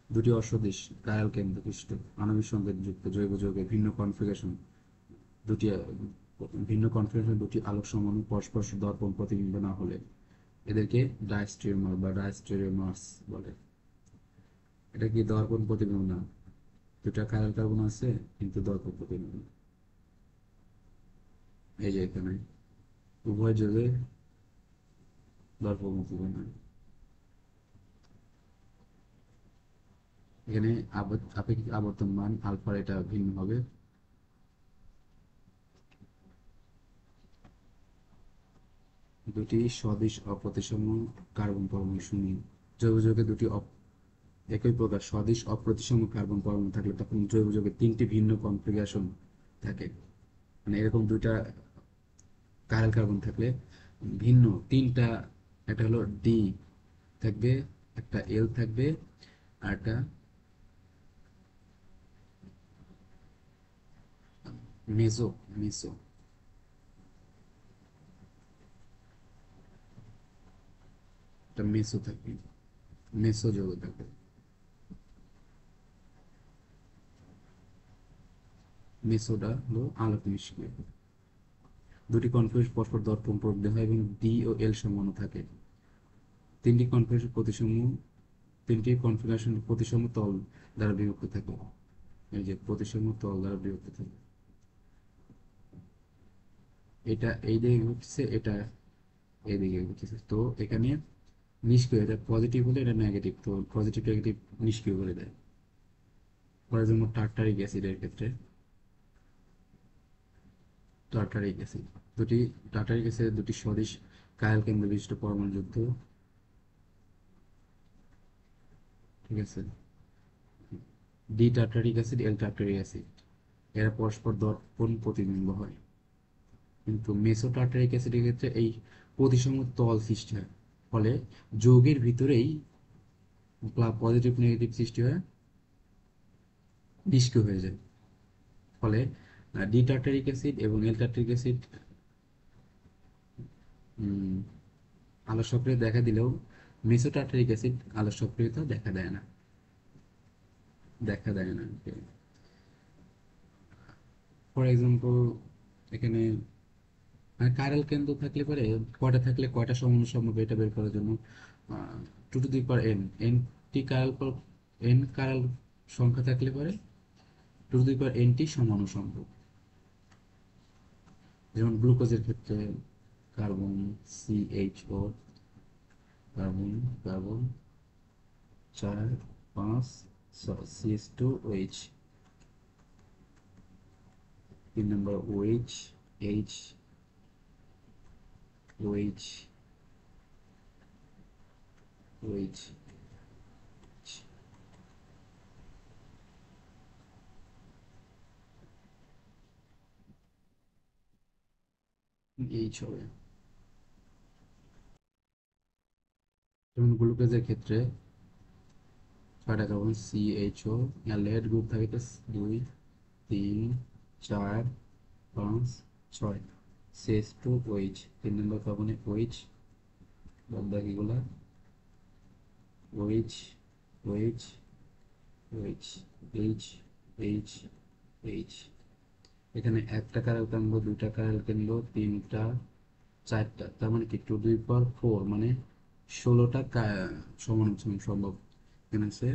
দুটি অসদৃশ কারল কেন্দ্র বিশিষ্ট আণবিক সংকেত যুক্ত জৈব যৌগের ভিন্ন কনফিগারেশন, দুটি ভিন্ন কনফিগারেশন, দুটি আলোক সমন্বয় পরস্পর দর্পণ প্রতিবিম্ব না হলে এদেরকে ডায়াস্টেরিওমার বা ডায়াস্টেরিওমার্স বলে। এটা কি দর্পণ প্রতিবিম্ব না, দুটা কার্বন কার্বন আছে কিন্তু দর্পণ প্রতিবিম্ব না। এই যে এখানে উভয় যোগে দর্পণ প্রতিবিম্ব না। এখানে আপেক্ষিক আবর্তন মান আলফার এটা ভিন্ন হবে। দুটি সদিশ অপ্রতিসম কার্বন পরমাণু শূন্য, জৈব যৌগে দুটি একই প্রকার সদিশ অপ্রতিসম কার্বন পরমাণু থাকলে তখন জৈব যৌগের তিনটি ভিন্ন কনফিগারেশন থাকে। মানে এরকম দুইটা কার্বন কার্বন থাকলে ভিন্ন তিনটা, একটা হলো ডি থাকবে, একটা এল থাকবে, আর একটা মেসো, মেসো, একটা মেসো থাকবে, মেসো যৌগ থাকবে। মেসোটা হলো আলোক নিষ্ক্রিয়। দুটি কনফিগারেশন পরস্পর দর্পণ প্রজ্ঞা হয় এবং ডি ও এল সমান থাকে। তিনটি কনফিগারেশন প্রতিসম, তিনটি কনফিগারেশন প্রতিসম তল দ্বারা বিভক্ত থাকে। এই যে প্রতিসম তল দ্বারা বিভক্ত থাকে, এটা এই দিকে ঘুরতেছে, এটা এই দিকে ঘুরতেছে। তো এখানে নিষ্ক্রিয়, এটা পজিটিভ হলে এটা নেগেটিভ, তো পজিটিভ নেগেটিভ নিষ্ক্রিয় করে দেয়। ফর এক্সাম্পল টার্টারিক অ্যাসিডের ক্ষেত্রে, টার্টারিক অ্যাসিড দুটি, টার্টারিক অ্যাসিডের দুটি সদিশ কায়াল কেন্দ্র বিশিষ্ট পরমাণু যুক্ত, ঠিক আছে, ডি টার্টারিক অ্যাসিড, এল টার্টারিক অ্যাসিড, এরা পরস্পর দর্পণ প্রতিবিম্ব হয়। কিন্তু মেসো টার্টারিক অ্যাসিডের ক্ষেত্রে এই প্রতিসম তল সৃষ্টি হয়, ফলে যৌগের ভিতরেই পজিটিভ নেগেটিভ সৃষ্টি হয়, নিষ্ক্রিয় হয়ে যায়। ফলে ডি টার্টারিক অ্যাসিড এবং এল টার্টারিক অ্যাসিড আলোক সক্রিয় দেখা দিলেও মেসো টার্টারিক অ্যাসিড আলোক সক্রিয়তা দেখা দেয় না, দেখা দেয় না। ফর এক্সাম্পল এখানে আর কাইরাল কেন্দ্র থাকলে পরে কয়টা থাকলে কয়টা সমাণু সম্ভব এটা বের করার জন্য two to the power n টি কাইরাল এন কাইরাল সংখ্যা থাকলে পরে two to the power n টি সমাণু সম্ভব। যেমন গ্লুকোজের ক্ষেত্রে carbon CHO, carbon carbon 4 5 6 CH2OH, 3 নম্বর OH, H, OH, OH, H হবে। যেমন গ্লুকোজের ক্ষেত্রে 6টা কার্বন CHO, লেড গ্রুপ থাকে 2 3 4 5 6, CH2OH, 3 নম্বর কার্বনে OH, বাদ বাকিগুলা OH, OH, OH, H, H, H। এখানে একটা কারাল কেন্দ্র, দুইটা কারাল কেন্দ্র, তিনটা, চারটা, তার মানে কি 2 টু দি পাওয়ার 4, মানে 16টা সমাণু সম্ভব। এখানে আছে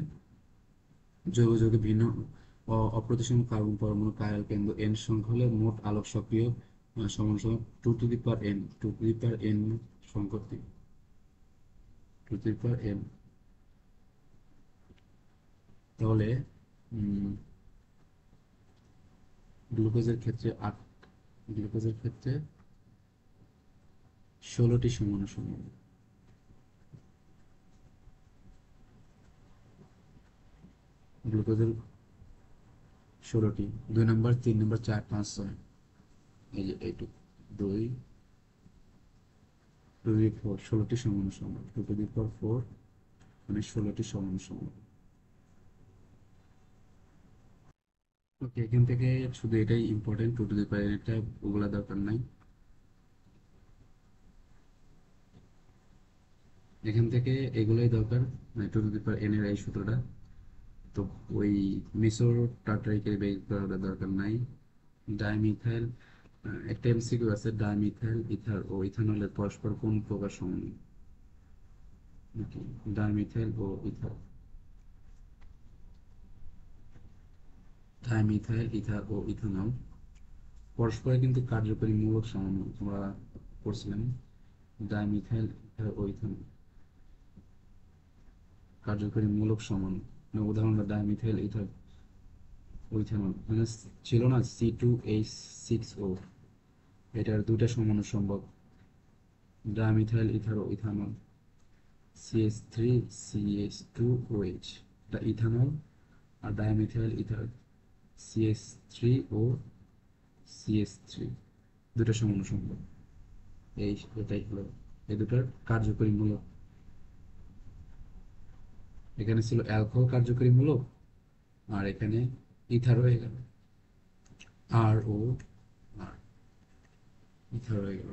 জৈব যৌগে ভিন্ন অপ্রতিসম কার্বন পরমাণু কাইরাল কেন্দ্র এন সংখ্যা হলে মোট আলোক সক্রিয় সমান সমান 2 two the power n, 2 two the power n সংখ্যাটি 2 টু দি পাওয়ার n। তাহলে গ্লুকোজের ক্ষেত্রে 8, গ্লুকোজের ক্ষেত্রে 16টি সমাণু সম্ভব। গ্লুকোজের 16টি, 2 নম্বর, 3 নম্বর, 4 5 6, এই যে এইটুকু 2 টু দি পাওয়ার 4, 16টি সমাণু সম্ভব। 2 টু দি পাওয়ার 4 মানে 16টি সমাণু সম্ভব। ওকে, এখান থেকে শুধু এটাই ইম্পর্টেন্ট, 2 টু দি পাওয়ার এটা, ওগুলা দরকার নাই। এখান থেকে এগুলোই দরকার, মানে 2 টু দি পাওয়ার n এর এই সূত্রটা। তো ওই মিশর টার্টারিকে বের করার দরকার নাই। ডাইমিথাইল, একটা এমসিকিউ আছে, ডাইমিথাইল ইথার ও ইথানলের পরস্পর কোন প্রকার সমন্বয়। ডাইমিথাইল ও ইথার, ডাইমিথাইল ইথার ও ইথানল পরস্পরের কিন্তু কার্যকরী মূলক সমন্বয় আমরা করছিলাম। ডাইমিথাইল ইথার ও ইথানল কার্যকরী মূলক সমন্বয়, মানে উদাহরণ ডাইমিথাইল ইথার ও ইথানল, মানে ছিল না C2H6O, এটার দুইটা সমাণু সম্ভব। ডাইমিথাইল ইথার ও ইথানল CH3CH2OH, এটা ইথানল। আর ডাইমিথাইল ইথার CH3O CH3, দুটো সমাণু সম্ভব। এটাই হলো এই দুটার কার্যকরী মূলক। এখানে ছিল অ্যালকোহল কার্যকরী মূলক, আর এখানে ইথার হয়ে গেল, আর ও আর ইথার হয়ে গেল।